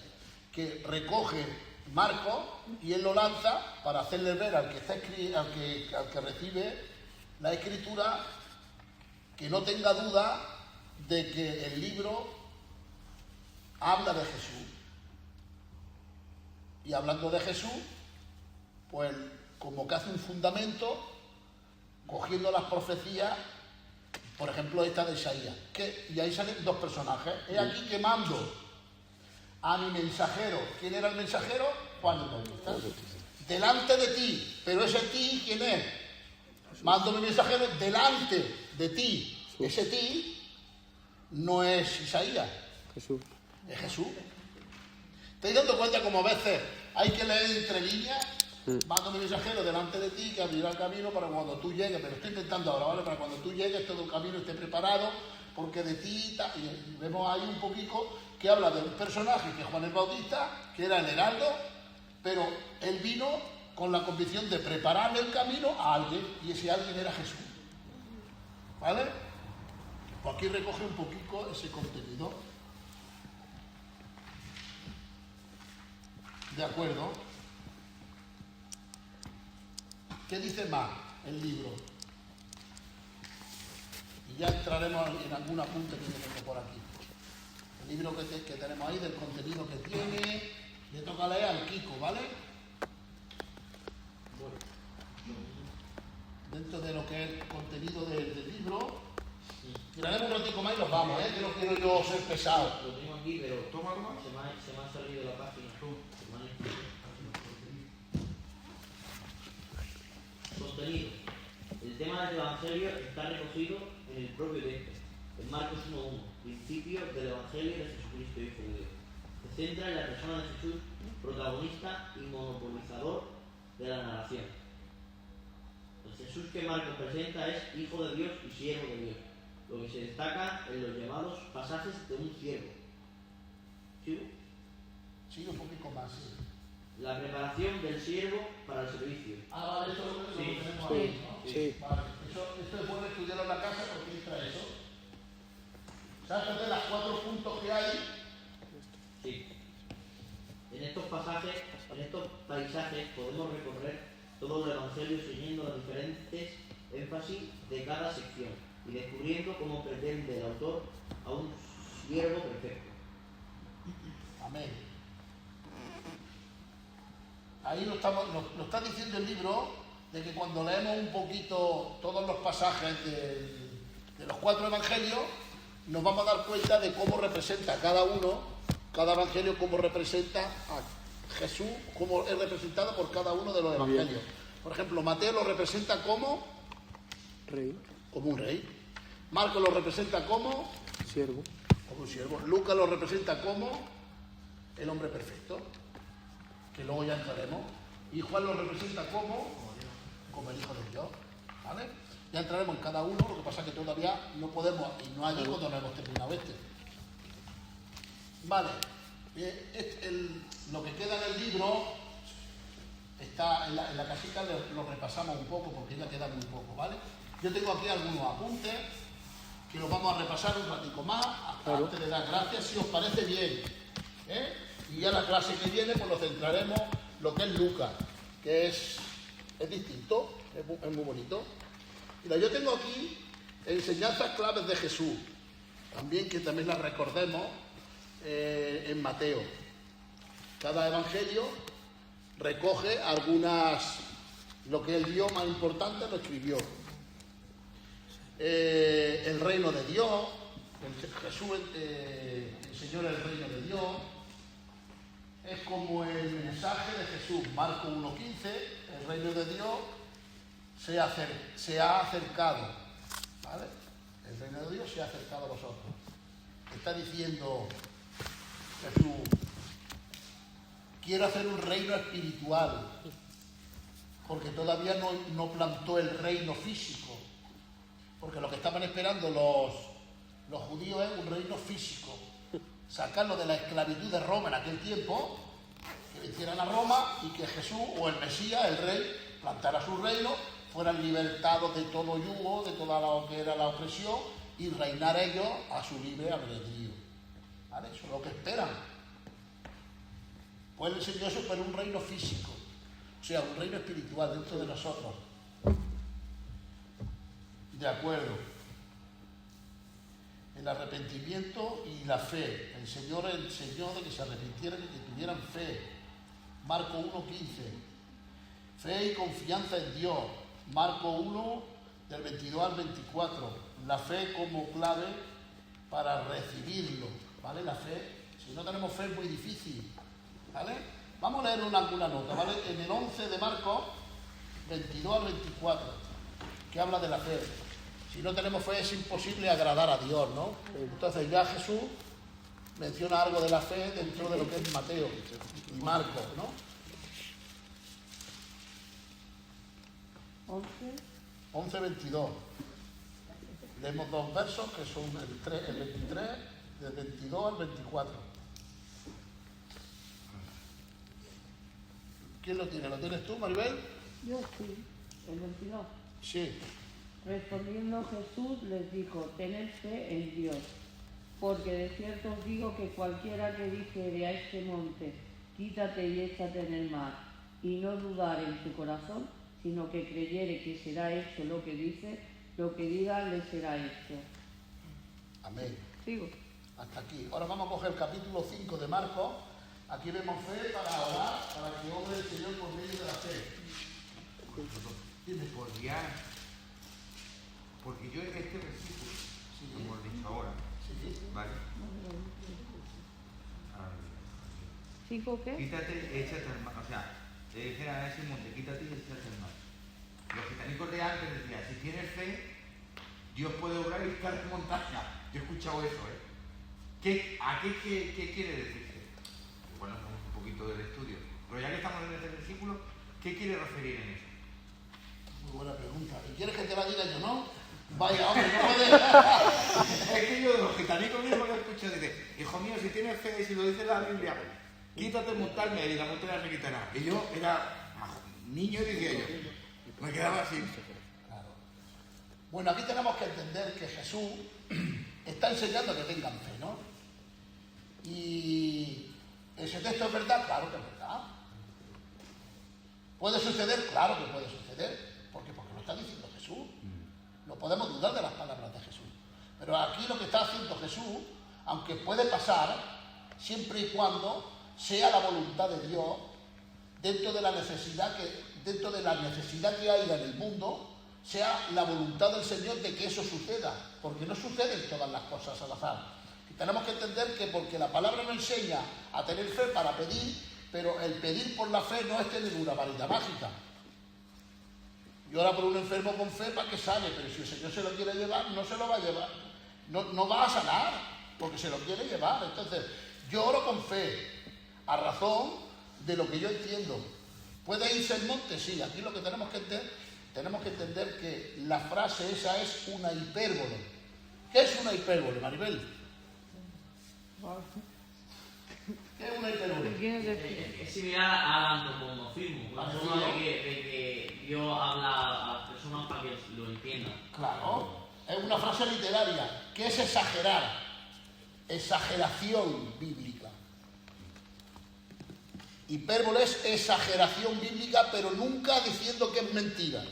que recoge Marcos y él lo lanza para hacerle ver al que recibe la escritura que no tenga duda de que el libro habla de Jesús. Y hablando de Jesús, pues como que hace un fundamento cogiendo las profecías, por ejemplo esta de Isaías, y ahí salen dos personajes. He aquí que mando a mi mensajero. ¿Quién era el mensajero? Juan el Bautista. Delante de ti. Pero ese ti, ¿quién es? Mando a mi mensajero delante de ti. Ese ti no es Isaías. Jesús. Es Jesús. ¿Te has dado cuenta como a veces hay que leer entre líneas? Mando a mi mensajero delante de ti que abrirá el camino para cuando tú llegues, pero estoy intentando ahora, ¿vale? Para cuando tú llegues todo el camino esté preparado, porque de ti, y vemos ahí un poquito que habla de un personaje que es Juan el Bautista, que era el heraldo, pero él vino con la convicción de prepararle el camino a alguien, y ese alguien era Jesús. ¿Vale? Pues aquí recoge un poquito ese contenido. ¿De acuerdo? ¿Qué dice más el libro? Y ya entraremos en algún apunte que yo tengo por aquí. El libro que tenemos ahí, del contenido que tiene, le toca leer al Kiko, ¿vale? Dentro de lo que es el contenido del libro, tiraremos un ratico más y nos vamos, que no quiero yo ser pesado. Lo tengo aquí, pero se me ha salido la página. Contenido. El tema del Evangelio está recogido en el propio texto, en Marcos 1:1, principio del Evangelio de Jesucristo, Hijo de Dios. Se centra en la persona de Jesús, protagonista y monopolizador de la narración. El Jesús que Marcos presenta es Hijo de Dios y Siervo de Dios, lo que se destaca en los llamados pasajes de un siervo. ¿Sí? Sí, un poquito más, sí. La preparación del siervo para el servicio. Ah, vale, eso lo Sí, tenemos sí, ahí, ¿no? sí. Vale, esto es bueno estudiarlo en la casa porque entra eso. ¿Sabes de las 4 puntos que hay? Sí. En estos pasajes, en estos paisajes, podemos recorrer todo el Evangelio siguiendo los diferentes énfasis de cada sección y descubriendo cómo pretende el autor a un siervo perfecto. Amén. Ahí lo está diciendo el libro de que cuando leemos un poquito todos los pasajes de los 4 evangelios, nos vamos a dar cuenta de cómo representa cada evangelio, cómo representa a Jesús, cómo es representado por cada uno de los evangelios. Por ejemplo, Mateo lo representa como Rey. Como un rey. Marcos lo representa como Siervo. Como un siervo. Lucas lo representa como el hombre perfecto, que luego ya entraremos. Y Juan lo representa como el Hijo de Dios. ¿Vale? Ya entraremos en cada uno, lo que pasa es que todavía no podemos, y no allí cuando no hemos terminado este. Vale. Lo que queda en el libro está en la casita, lo repasamos un poco porque ya queda muy poco, ¿vale? Yo tengo aquí algunos apuntes que los vamos a repasar un ratico más antes de dar gracias, si os parece bien. Y ya la clase que viene pues nos centraremos lo que es Lucas, que es distinto, es muy bonito. Mira, yo tengo aquí enseñanzas claves de Jesús, también que también las recordemos en Mateo. Cada evangelio recoge lo que él vio más importante, lo escribió. El reino de Dios, Jesús enseñó el reino de Dios. Es como el mensaje de Jesús, Marcos 1:15, el reino de Dios se ha acercado, ¿vale? El reino de Dios se ha acercado a vosotros. Está diciendo Jesús, quiero hacer un reino espiritual, porque todavía no plantó el reino físico, porque lo que estaban esperando los judíos es un reino físico, sacarlo de la esclavitud de Roma en aquel tiempo, que vencieran a Roma y que Jesús o el Mesías, el rey, plantara su reino, fueran libertados de todo yugo, de toda lo que era la opresión y reinar ellos a su libre albedrío. ¿Vale? Eso es lo que esperan. Pues el Señor eso, pero un reino físico, o sea, un reino espiritual dentro de nosotros. De acuerdo. El arrepentimiento y la fe. El Señor enseñó de que se arrepintieran y que tuvieran fe. Marcos 1:15. Fe y confianza en Dios. Marcos 1, del 22 al 24. La fe como clave para recibirlo. ¿Vale? La fe. Si no tenemos fe es muy difícil. ¿Vale? Vamos a leer alguna nota. ¿Vale? En el 11 de Marcos, 22 al 24, que habla de la fe. Si no tenemos fe es imposible agradar a Dios, ¿no? Entonces ya Jesús menciona algo de la fe dentro de lo que es Mateo y Marcos, ¿no? 11:22. Leemos dos versos que son el 23, del 22 al 24. ¿Quién lo tiene? ¿Lo tienes tú, Maribel? Yo sí, el 22. Sí. Respondiendo Jesús les dijo, tened fe en Dios, porque de cierto os digo que cualquiera que dijere a este monte, quítate y échate en el mar, y no dudar en su corazón, sino que creyere que será hecho lo que dice, lo que diga le será hecho. Amén. Sigo. Hasta aquí. Ahora vamos a coger el capítulo 5 de Marcos. Aquí vemos fe para orar, para que obre el Señor por medio de la fe. Dime, podría... Porque yo este versículo, sí, lo hemos dicho ahora, sí. ¿Vale? ¿5 qué? Quítate, échate al mar. O sea, te dijera a ese monte, quítate y échate al mar. Los gitanicos de antes decían, si tienes fe, Dios puede obrar y quitar tu montaña. Yo he escuchado eso, ¿eh? ¿Qué quiere decirse? Bueno, hacemos un poquito del estudio. Pero ya que estamos en este versículo, ¿qué quiere referir en eso? Muy buena pregunta. ¿Y quieres que te la diga yo, no? Vaya, hombre, no puedes. Es que yo de los gitanicos mismos que escucho, dice, hijo mío, si tienes fe, si lo dice la Biblia, quítate montarme y la montaña se quitará. Y yo era niño y decía yo, me quedaba así. Claro. Bueno, aquí tenemos que entender que Jesús está enseñando que tengan fe, ¿no? Y ese texto es verdad, claro que es verdad. ¿Puede suceder? Claro que puede suceder. ¿Por qué? Porque lo está diciendo Jesús. No podemos dudar de las palabras de Jesús. Pero aquí lo que está haciendo Jesús, aunque puede pasar, siempre y cuando sea la voluntad de Dios, dentro de la necesidad que haya en el mundo, sea la voluntad del Señor de que eso suceda. Porque no suceden todas las cosas al azar. Y tenemos que entender que porque la palabra nos enseña a tener fe para pedir, pero el pedir por la fe no es tener una varita mágica. Yo oro por un enfermo con fe para que sane, pero si el Señor se lo quiere llevar, no se lo va a llevar. No va a sanar, porque se lo quiere llevar. Entonces, yo oro con fe, a razón de lo que yo entiendo. ¿Puede irse el monte? Sí. Aquí lo que tenemos que entender que la frase esa es una hipérbole. ¿Qué es una hipérbole, Maribel? ¿Qué es una hipérbole? Es similar al antropomorfismo, la forma de que Dios habla a las personas para que lo entiendan. Claro, es una frase literaria. ¿Qué es exagerar? Exageración bíblica. Hipérbole es exageración bíblica, pero nunca diciendo que es mentira.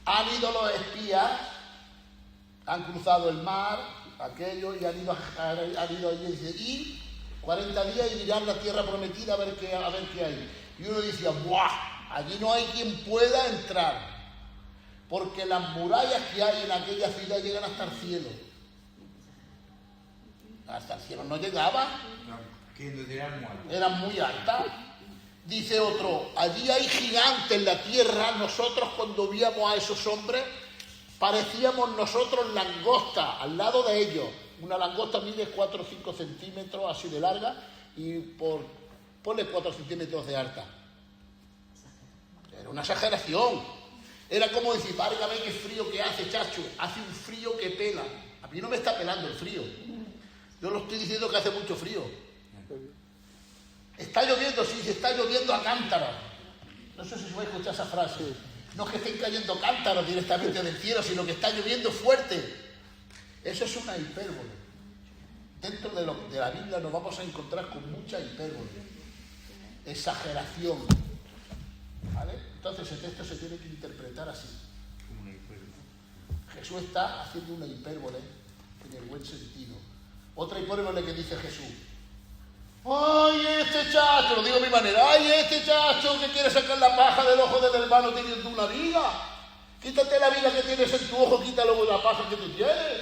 Han ido los espías, han cruzado el mar, aquello, y han ido allí y 40 días y mirar la tierra prometida a ver qué hay. Y uno decía, ¡buah! Allí no hay quien pueda entrar, porque las murallas que hay en aquella ciudad llegan hasta el cielo. Hasta el cielo no llegaban. ¿Quién decía muerto? Eran muy altas. Dice otro, allí hay gigantes en la tierra. Nosotros cuando víamos a esos hombres parecíamos nosotros langostas al lado de ellos. Una langosta mide 4 o 5 centímetros así de larga y ponle 4 centímetros de alta. Era una exageración. Era como decir, válgame qué frío que hace, chacho. Hace un frío que pela. A mí no me está pelando el frío. Yo lo estoy diciendo que hace mucho frío. Está lloviendo, sí, se está lloviendo a cántaros. No sé si se va a escuchar esa frase. No es que estén cayendo cántaros directamente del cielo, sino que está lloviendo fuerte. Eso es una hipérbole. Dentro de la Biblia nos vamos a encontrar con mucha hipérbole. Exageración. ¿Vale? Entonces el texto se tiene que interpretar así. Jesús está haciendo una hipérbole en el buen sentido. Otra hipérbole que dice Jesús. ¡Ay, este chacho! Lo digo a mi manera. ¡Ay, este chacho que quiere sacar la paja del ojo del hermano teniendo una viga! Quítate la viga que tienes en tu ojo, quítalo la paja que tú tienes.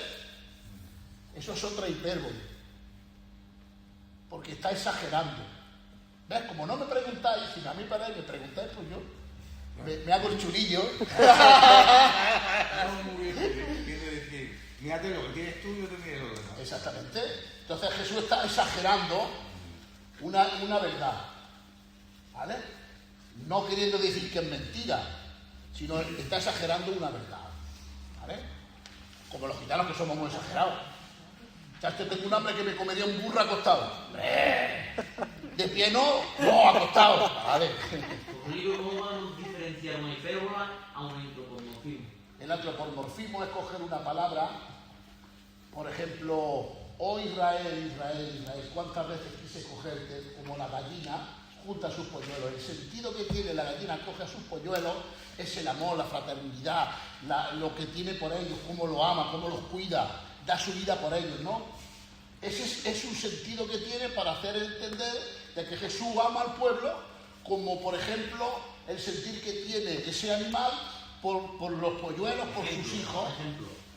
Eso es otra hipérbole. Porque está exagerando. ¿Ves? Como no me preguntáis, si a mí para él me preguntáis, pues yo me hago el chulillo. Muy bien, quiere decir, mírate lo que tienes tú y yo te miro lo demás. Exactamente. Entonces Jesús está exagerando una verdad. ¿Vale? No queriendo decir que es mentira, sino está exagerando una verdad. ¿Vale? Como los gitanos que somos muy exagerados. Ya tengo un hambre que me comería un burro acostado. De pie no acostado. Vale. ¿Cómo vamos a diferenciar una hipérbola a un antropomorfismo? El antropomorfismo es coger una palabra, por ejemplo, oh Israel, Israel, Israel. ¿Cuántas veces quise cogerte como la gallina junta a sus polluelos? El sentido que tiene la gallina coge a sus polluelos es el amor, la fraternidad, lo que tiene por ellos, cómo lo ama, cómo los cuida, da su vida por ellos, ¿no? Ese es un sentido que tiene para hacer entender de que Jesús ama al pueblo, como por ejemplo el sentir que tiene ese animal por los polluelos, por sus hijos.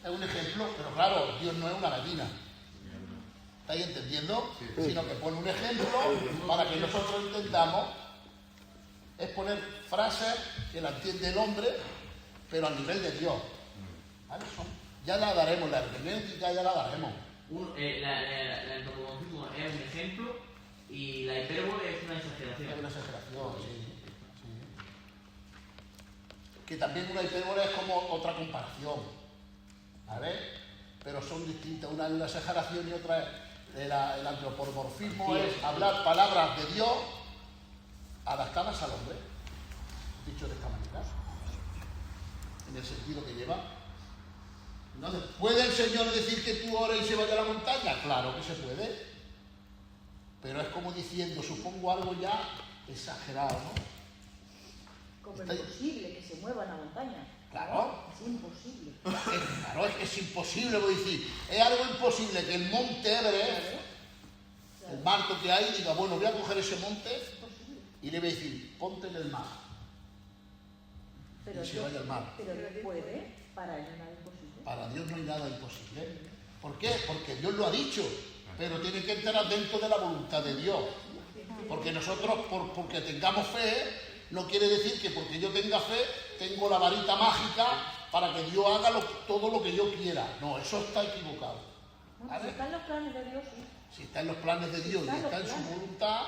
Es un ejemplo, pero claro, Dios no es una gallina. ¿Estáis entendiendo? Sí. Sino que pone un ejemplo para que nosotros entendamos. Es poner frases que la entiende el hombre, pero a nivel de Dios. ¿Vale? Ya la daremos, la hermenéutica ya la daremos. El antropomorfismo es un ejemplo y la hipérbole es una exageración. Es una exageración, sí. Que también una hipérbole es como otra comparación. ¿Vale? Pero son distintas. Una es una exageración y otra es el antropomorfismo, sí, es hablar palabras de Dios adaptadas al hombre. Dicho de esta manera. En el sentido que lleva. Entonces, ¿puede el Señor decir que tú ores y se vaya a la montaña? Claro que se puede. Pero es como diciendo, supongo algo ya exagerado, ¿no? Como es imposible que se mueva la montaña. Claro. Es imposible. Claro, es imposible, voy a decir. Es algo imposible que el monte Everest, el marco que hay, diga, bueno, voy a coger ese monte y le voy a decir, ponte en el mar. Pero y se vaya al mar. Pero no puede, para él no es imposible. Para Dios no hay nada imposible. ¿Por qué? Porque Dios lo ha dicho, pero tiene que entrar dentro de la voluntad de Dios. Porque nosotros, porque tengamos fe, no quiere decir que porque yo tenga fe, tengo la varita mágica para que Dios haga todo lo que yo quiera. No, eso está equivocado. ¿Vale? Si está en los planes de Dios, sí. Si está en los planes de Dios y está en su voluntad,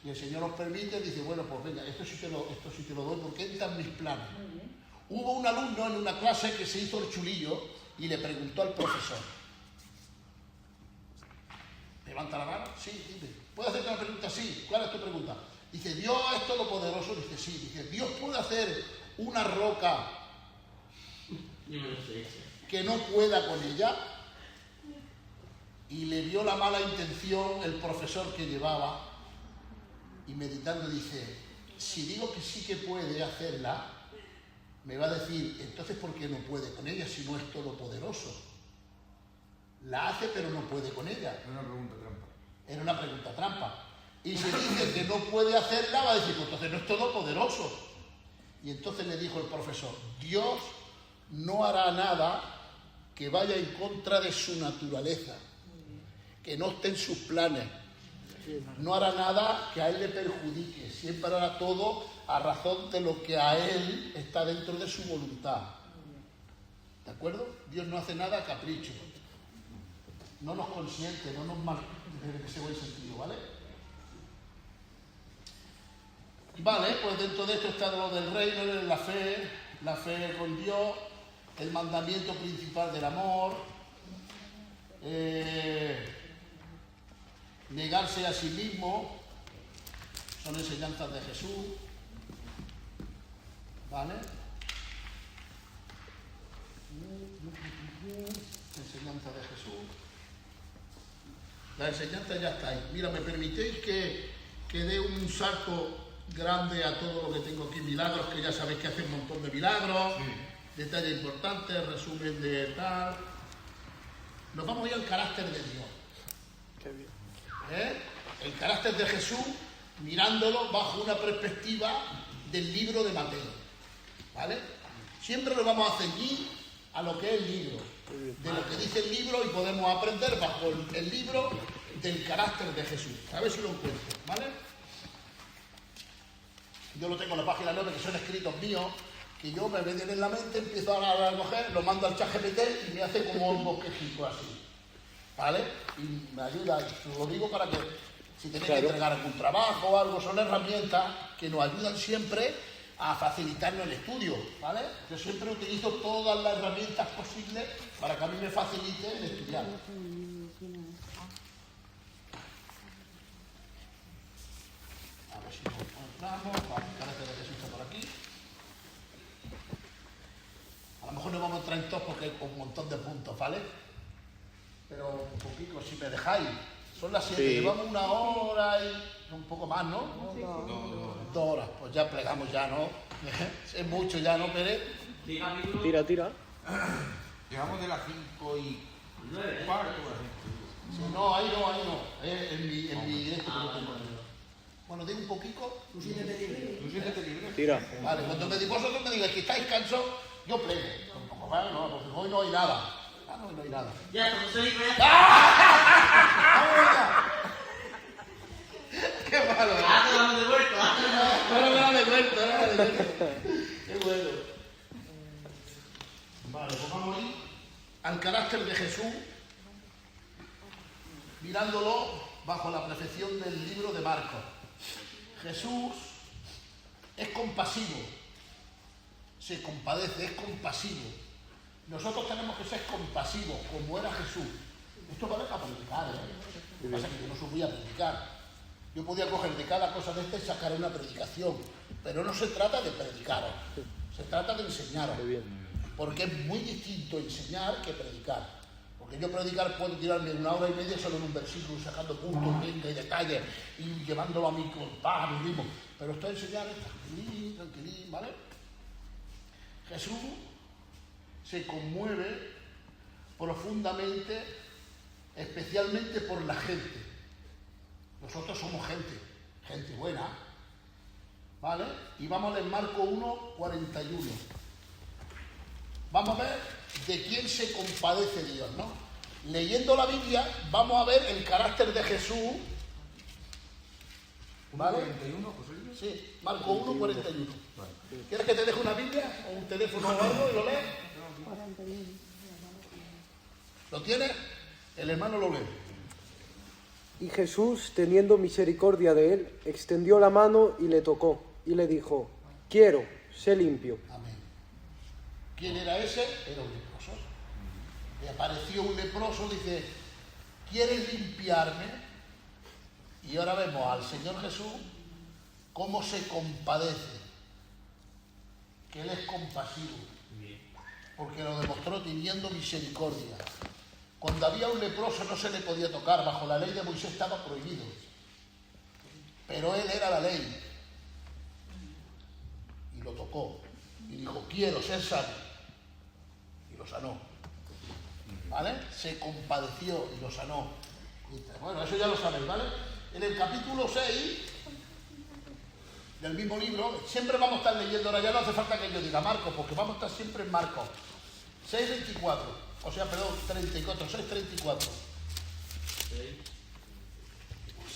y el Señor nos permite, dice, bueno, pues venga, esto sí te lo doy porque entra en mis planes. Muy bien. Hubo un alumno en una clase que se hizo el chulillo y le preguntó al profesor. Levanta la mano, sí, dime. ¿Puedo hacerte una pregunta? Sí. ¿Cuál es tu pregunta? Dice, ¿Dios es todopoderoso? Dice, sí. Dice, ¿Dios puede hacer una roca que no pueda con ella? Y le vio la mala intención el profesor que llevaba y meditando dice, si digo que sí que puede hacerla, me va a decir, entonces ¿por qué no puede con ella si no es todopoderoso? La hace pero no puede con ella. Era una pregunta trampa. Era una pregunta trampa. Y si dice que no puede hacerla, va a decir, pues entonces no es todopoderoso. Y entonces le dijo el profesor, Dios no hará nada que vaya en contra de su naturaleza, que no esté en sus planes. No hará nada que a él le perjudique, siempre hará todo a razón de lo que a él está dentro de su voluntad. ¿De acuerdo? Dios no hace nada a capricho. No nos consiente, no nos mal en ese buen sentido, ¿vale? Vale, pues dentro de esto está lo del reino, la fe con Dios, el mandamiento principal del amor, negarse a sí mismo, son enseñanzas de Jesús, ¿vale? Enseñanza de Jesús. La enseñanza ya está ahí. Mira, ¿me permitéis que dé un salto grande a todo lo que tengo aquí? Milagros, que ya sabéis que hace un montón de milagros, detalles importantes, resumen de tal. Nos vamos a ir al carácter de Dios. Qué bien. El carácter de Jesús, mirándolo bajo una perspectiva del libro de Mateo, ¿vale? Siempre nos vamos a ceñir a lo que es el libro, de lo que dice el libro, y podemos aprender bajo el libro del carácter de Jesús. A ver si lo encuentro, ¿vale? Yo lo tengo en la página 9, que son escritos míos, que yo me vienen en la mente, empiezo a recoger, lo mando al ChatGPT y me hace como un bosquejito así, ¿vale? Y me ayuda, y lo digo para que si tenéis que entregar algún trabajo o algo, son herramientas que nos ayudan siempre a facilitarnos el estudio, ¿vale? Yo siempre utilizo todas las herramientas posibles para que a mí me facilite el estudiar. A ver si lo encontramos. El carácter de Jesús está por aquí. A lo mejor no vamos a entrar en todos porque hay un montón de puntos, ¿vale? Pero un poquito, si me dejáis. Son las 7, llevamos 1 hora y un poco más, ¿no? 2 horas, pues ya plegamos ya, ¿no? Es mucho ya, ¿no, Pérez? Tira. Llegamos de las 5 y 9. Sí, no, ahí no. En mi directo que lo tengo. Bueno, digo un poquito. ¿Tú siéntete libre? Tira. Vale, cuando vosotros me digáis que estáis cansados, yo plego. Tampoco, vale, no, porque hoy no hay nada. Hoy no hay nada. Ya, como soy ¡Qué malo! Ah, te vamos de vuelta. No me la de vuelta. Qué bueno. Vale, pues vamos a ir al carácter de Jesús, mirándolo bajo la perfección del libro de Marcos. Jesús es compasivo, se compadece, es compasivo. Nosotros tenemos que ser compasivos, como era Jesús. Esto vale para predicar, Lo que pasa es que yo no voy a predicar. Yo podía coger de cada cosa de esta y sacar una predicación, pero no se trata de predicar, se trata de enseñar. Porque es muy distinto enseñar que predicar. Porque yo predicar puedo tirarme 1 hora y media solo en un versículo, sacando puntos, y detalles, y llevándolo a mi compás, a mi ritmo. Pero esto es enseñar, tranquilín, ¿vale? Jesús se conmueve profundamente, especialmente por la gente. Nosotros somos gente buena, ¿vale? Y vamos a leer Marcos 1, 41. Vamos a ver de quién se compadece Dios, ¿no? Leyendo la Biblia, vamos a ver el carácter de Jesús. ¿Vale? 41, José Luis. Sí, Marcos 1, 41. Vale. ¿Quieres que te deje una Biblia o un teléfono o algo y lo lees? 41. ¿Lo tienes? El hermano lo lee. Y Jesús, teniendo misericordia de él, extendió la mano y le tocó, y le dijo: quiero, sé limpio. Amén. ¿Quién era ese? Era un leproso. Le apareció un leproso, dice: ¿quieres limpiarme? Y ahora vemos al Señor Jesús cómo se compadece, que Él es compasivo, porque lo demostró teniendo misericordia. Cuando había un leproso no se le podía tocar, bajo la ley de Moisés estaba prohibido, pero Él era la ley, y lo tocó, y dijo: quiero ser sano, y lo sanó, ¿vale? Se compadeció y lo sanó. Bueno, eso ya lo sabéis, ¿vale? En el capítulo 6 del mismo libro, siempre vamos a estar leyendo, ahora ya no hace falta que yo diga Marcos, porque vamos a estar siempre en Marcos 6:24, o sea, perdón, 34, 6:34.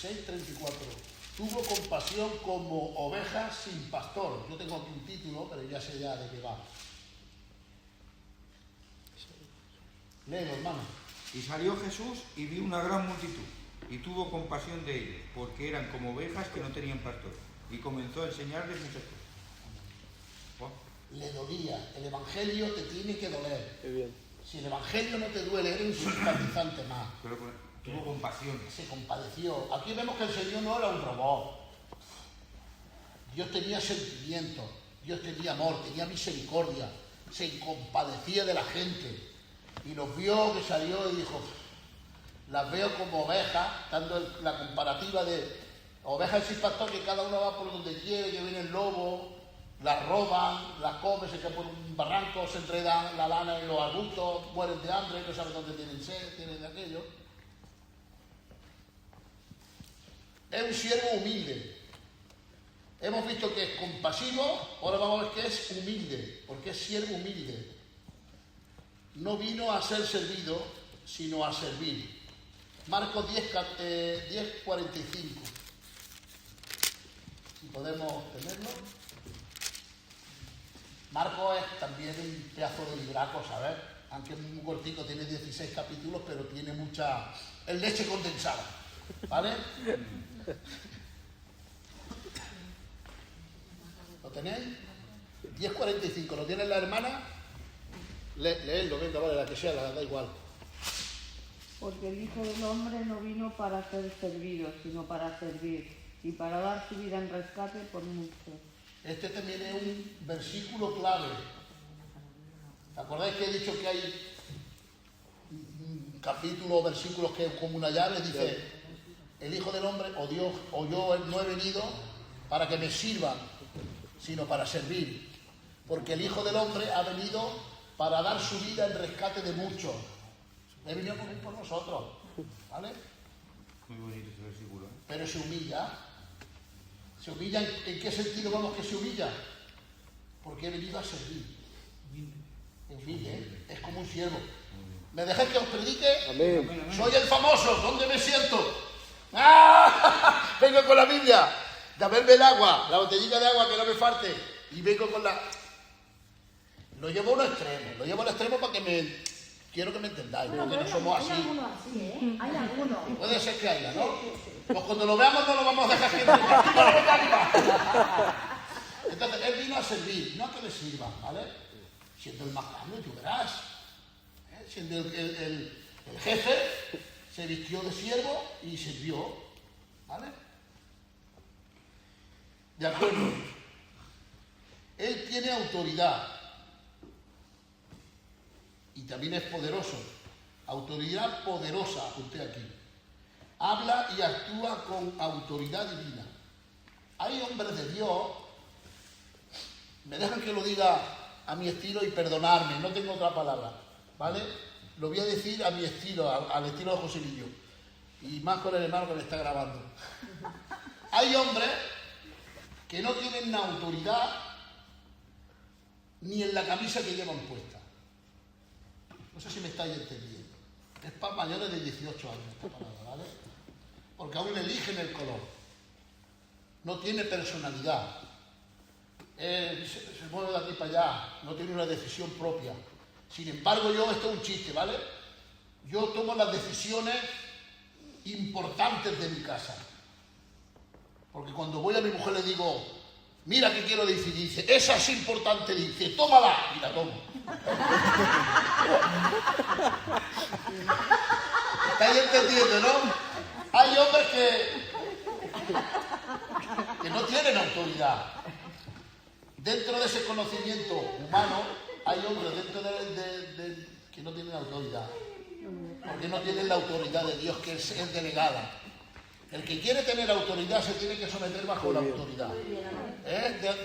6:34. Tuvo compasión como ovejas sin pastor. Yo tengo aquí un título, pero ya sé ya de qué va. Léelo, hermano. Y salió Jesús y vio una gran multitud, y tuvo compasión de ellos, porque eran como ovejas que no tenían pastor, y comenzó a enseñarles muchas cosas. Le dolía. El Evangelio te tiene que doler. Qué bien. Si el Evangelio no te duele, eres un simpatizante más. Pero tuvo compasión. Se compadeció. Aquí vemos que el Señor no era un robot. Dios tenía sentimientos, Dios tenía amor, tenía misericordia, se compadecía de la gente. Y los vio que salió y dijo, las veo como ovejas, dando la comparativa de ovejas sin pastor, que cada uno va por donde quiere, que viene el lobo, las roban, las comen, se caen por un barranco, se enredan la lana en los arbustos, mueren de hambre, no saben dónde tienen sed, tienen aquello. Es un siervo humilde. Hemos visto que es compasivo, ahora vamos a ver que es humilde, porque es siervo humilde. No vino a ser servido, sino a servir. Marcos 10:45. Si podemos tenerlo. Marcos es también un pedazo de libraco, ¿sabes? Aunque es muy cortico, tiene 16 capítulos, pero tiene mucha... es leche condensada, ¿vale? ¿Lo tenéis? 10:45. ¿Lo tiene la hermana? Leedlo, venga, vale, la que sea, da igual. Porque el Hijo del Hombre no vino para ser servido, sino para servir, y para dar su vida en rescate por muchos. Este también es un versículo clave. ¿Te acordáis que he dicho que hay un capítulo o versículos que es como una llave? Dice, el Hijo del Hombre, o Dios, o yo no he venido para que me sirvan, sino para servir. Porque el Hijo del Hombre ha venido para dar su vida en rescate de muchos. He venido a morir por nosotros, ¿vale? Muy bonito ese versículo, ¿eh? Pero se humilla. ¿Se humilla en qué sentido vamos que se humilla? Porque he venido a servir. Es humilde, ¿eh? Es como un siervo. ¿Me dejáis que os predique? Amén. Soy el famoso. ¿Dónde me siento? ¡Ah! Vengo con la Biblia. De verme el agua, la botellita de agua que no me falte. Y vengo con la... Lo llevo a un extremo. Lo llevo al extremo para que me... Quiero que me entendáis, porque no somos así. Hay algunos así, ¿eh? Hay algunos. Puede ser que haya, ¿no? Pues cuando lo veamos no lo vamos a dejar siempre. Entonces, él vino a servir, no a que le sirvan, ¿vale? Siendo el más grande, tú verás. Siendo el jefe, se vistió de siervo y sirvió, ¿vale? De acuerdo. Él tiene autoridad. Y también es poderoso. Autoridad poderosa, apunté aquí. Habla y actúa con autoridad divina. Hay hombres de Dios, me dejan que lo diga a mi estilo y perdonarme, no tengo otra palabra, ¿vale? Lo voy a decir a mi estilo, al estilo de José Lillo. Y más con el hermano que me está grabando. Hay hombres que no tienen la autoridad ni en la camisa que llevan puesta. No sé si me estáis entendiendo. Es para mayores de 18 años esta palabra, ¿vale? Porque aún le eligen el color. No tiene personalidad. Se mueve de aquí para allá. No tiene una decisión propia. Sin embargo, esto es un chiste, ¿vale? Yo tomo las decisiones importantes de mi casa. Porque cuando voy a mi mujer le digo, mira que quiero decir, y dice, esa es importante, dice, tómala, y la tomo. ¿Estáis entendiendo, no? Hay hombres que no tienen autoridad. Dentro de ese conocimiento humano, hay hombres dentro que no tienen autoridad. Porque no tienen la autoridad de Dios, que es delegada. El que quiere tener autoridad se tiene que someter bajo la autoridad.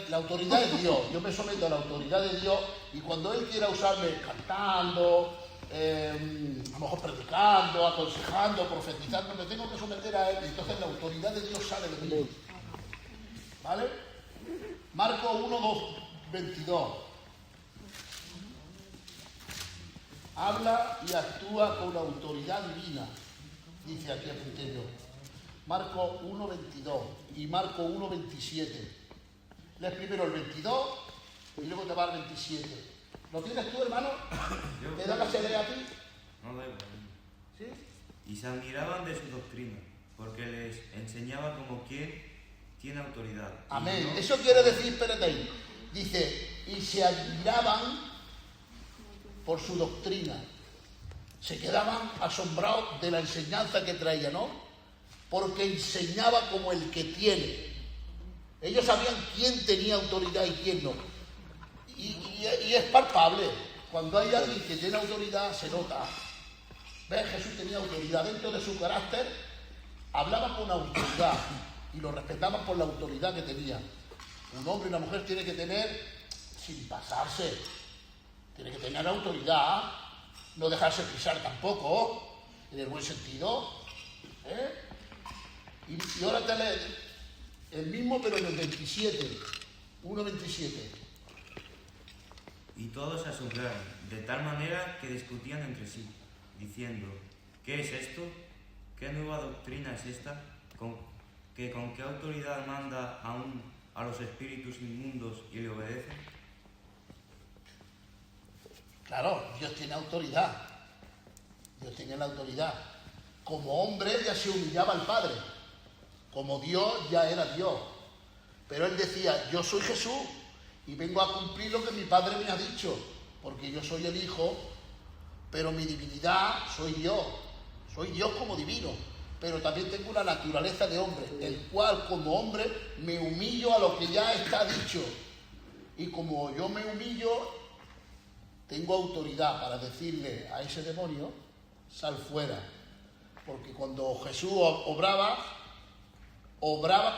La autoridad es Dios. Yo me someto a la autoridad de Dios y cuando Él quiera usarme cantando, a lo mejor predicando, aconsejando, profetizando, me tengo que someter a Él. Y entonces la autoridad de Dios sale de mí. ¿Vale? Marcos 1:22. Habla y actúa con la autoridad divina. Dice aquí, apunté yo. Marcos 1:22 y Marcos 1:27. Lees primero el 22 y luego te va al 27. ¿Lo tienes tú, hermano? ¿Te da la serie a ti? No da igual. ¿Sí? Y se admiraban de su doctrina, porque les enseñaba como quien tiene autoridad. Amén. No... Eso quiere decir, espérate ahí. Dice, y se admiraban por su doctrina. Se quedaban asombrados de la enseñanza que traía, ¿no? Porque enseñaba como el que tiene. Ellos sabían quién tenía autoridad y quién no. Y es palpable. Cuando hay alguien que tiene autoridad, se nota. ¿Ves? Jesús tenía autoridad dentro de su carácter. Hablaba con autoridad y lo respetaban por la autoridad que tenía. Un hombre y una mujer tiene que tener, sin pasarse, tiene que tener autoridad, no dejarse pisar tampoco, en el buen sentido. Y ahora te lees el mismo, pero en el 27, 1:27. Y todos se asombraron, de tal manera que discutían entre sí, diciendo, ¿qué es esto? ¿Qué nueva doctrina es esta? ¿Con qué autoridad manda aún a los espíritus inmundos y le obedecen? Claro, Dios tiene autoridad. Dios tiene la autoridad. Como hombre ya se humillaba al Padre. Como Dios ya era Dios. Pero él decía, yo soy Jesús y vengo a cumplir lo que mi Padre me ha dicho. Porque yo soy el Hijo, pero mi divinidad soy Dios. Soy Dios como divino. Pero también tengo una naturaleza de hombre, el cual como hombre me humillo a lo que ya está dicho. Y como yo me humillo, tengo autoridad para decirle a ese demonio, sal fuera. Porque cuando Jesús obraba,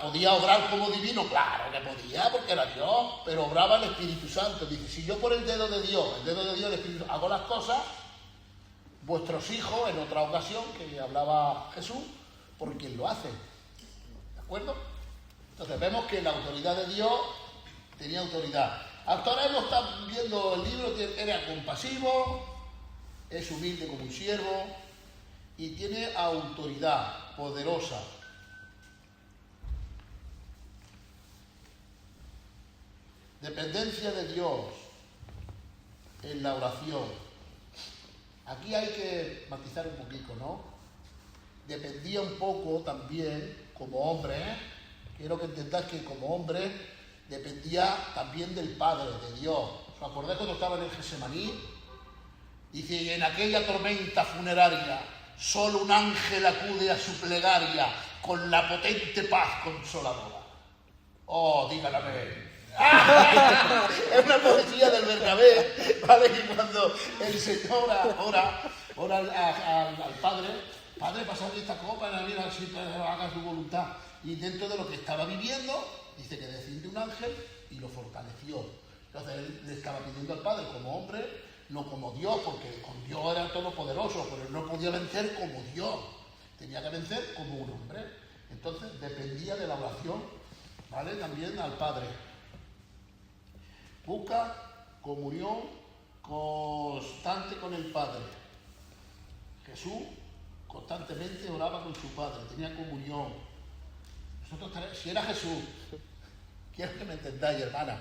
podía obrar como divino, claro que podía, porque era Dios, pero obraba el Espíritu Santo. Dice, si yo por el dedo de Dios, el Espíritu, hago las cosas, vuestros hijos, en otra ocasión que hablaba Jesús, por quien lo hace. ¿De acuerdo? Entonces vemos que la autoridad de Dios tenía autoridad. Hasta ahora hemos estado viendo el libro, era compasivo, es humilde como un siervo y tiene autoridad poderosa. Dependencia de Dios en la oración. Aquí hay que matizar un poquito, ¿no? Dependía un poco también como hombre, quiero que entendáis que como hombre dependía también del Padre, de Dios. ¿Os acordáis cuando estaba en el Getsemaní? Dice, y en aquella tormenta funeraria solo un ángel acude a su plegaria con la potente paz consoladora. Oh, dígame. Es una poesía del Bernabé, ¿vale? Y cuando el Señor ora al Padre, Padre, pasad esta copa en la vida, si haga su voluntad. Y dentro de lo que estaba viviendo, dice que desciende un ángel y lo fortaleció. Entonces él le estaba pidiendo al Padre como hombre, no como Dios, porque con Dios era todopoderoso, pero él no podía vencer como Dios, tenía que vencer como un hombre. Entonces dependía de la oración, ¿vale? También al Padre. Busca comunión constante con el Padre. Jesús constantemente oraba con su Padre, tenía comunión. Nosotros, si era Jesús, quiero que me entendáis, hermana,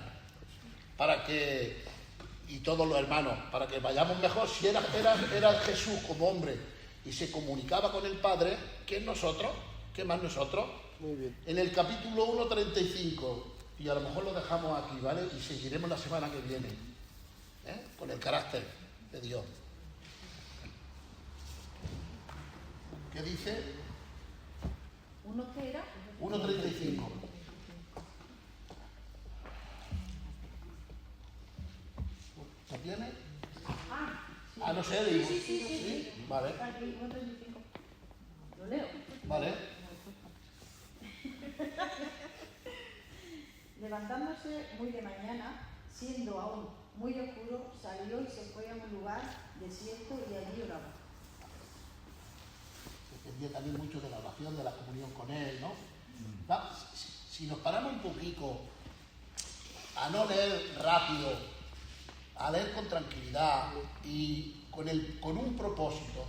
para que, y todos los hermanos, para que vayamos mejor, si era Jesús como hombre y se comunicaba con el Padre, ¿qué nosotros? ¿Qué más nosotros? Muy bien. En el capítulo 1:35, y a lo mejor lo dejamos aquí, ¿vale? Y seguiremos la semana que viene, con el carácter de Dios. ¿Qué dice? ¿Uno qué era? 1:35. ¿Lo tiene? Sí. No sé, digo. Sí. Vale. Aquí, 1:35. Lo leo. Vale. Levantándose muy de mañana, siendo aún muy oscuro, salió y se fue a un lugar desierto y allí oraba. Dependía también mucho de la oración, de la comunión con él, ¿no? Si nos paramos un poquito a no leer rápido, a leer con tranquilidad y con un propósito,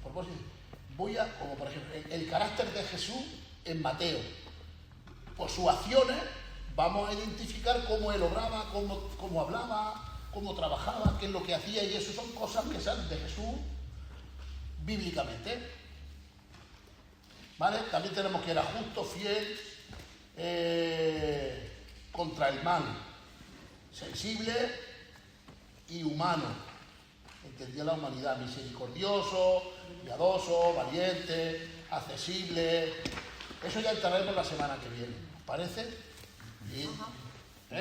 como por ejemplo, el carácter de Jesús en Mateo. Por sus acciones vamos a identificar cómo él obraba, cómo hablaba, cómo trabajaba, qué es lo que hacía, y eso son cosas que salen de Jesús bíblicamente. ¿Vale? También tenemos que era justo, fiel, contra el mal, sensible y humano. Entendía la humanidad, misericordioso, piadoso, valiente, accesible. Eso ya entraremos la semana que viene, ¿os parece? Bien.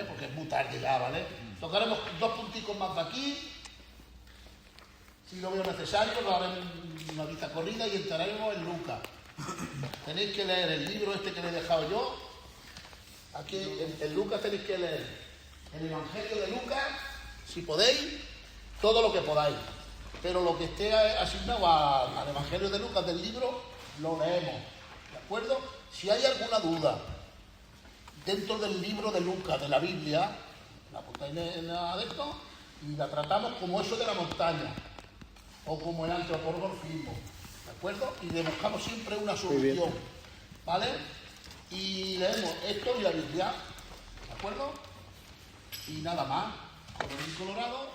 Porque es muy tarde ya, ¿vale? Tocaremos 2 punticos más de aquí. Si lo veo necesario, lo haremos una vista corrida y entraremos en Lucas. Tenéis que leer el libro este que le he dejado yo. Aquí en Lucas tenéis que leer el Evangelio de Lucas, si podéis, todo lo que podáis. Pero lo que esté asignado al Evangelio de Lucas del libro, lo leemos. ¿De acuerdo? Si hay alguna duda dentro del libro de Lucas, de la Biblia, la apuntáis en adepto y la tratamos como eso de la montaña o como el antropomorfismo. ¿De acuerdo? Y le buscamos siempre una solución. ¿Vale? Y leemos esto y la Biblia. ¿De acuerdo? Y nada más. Colorín colorado.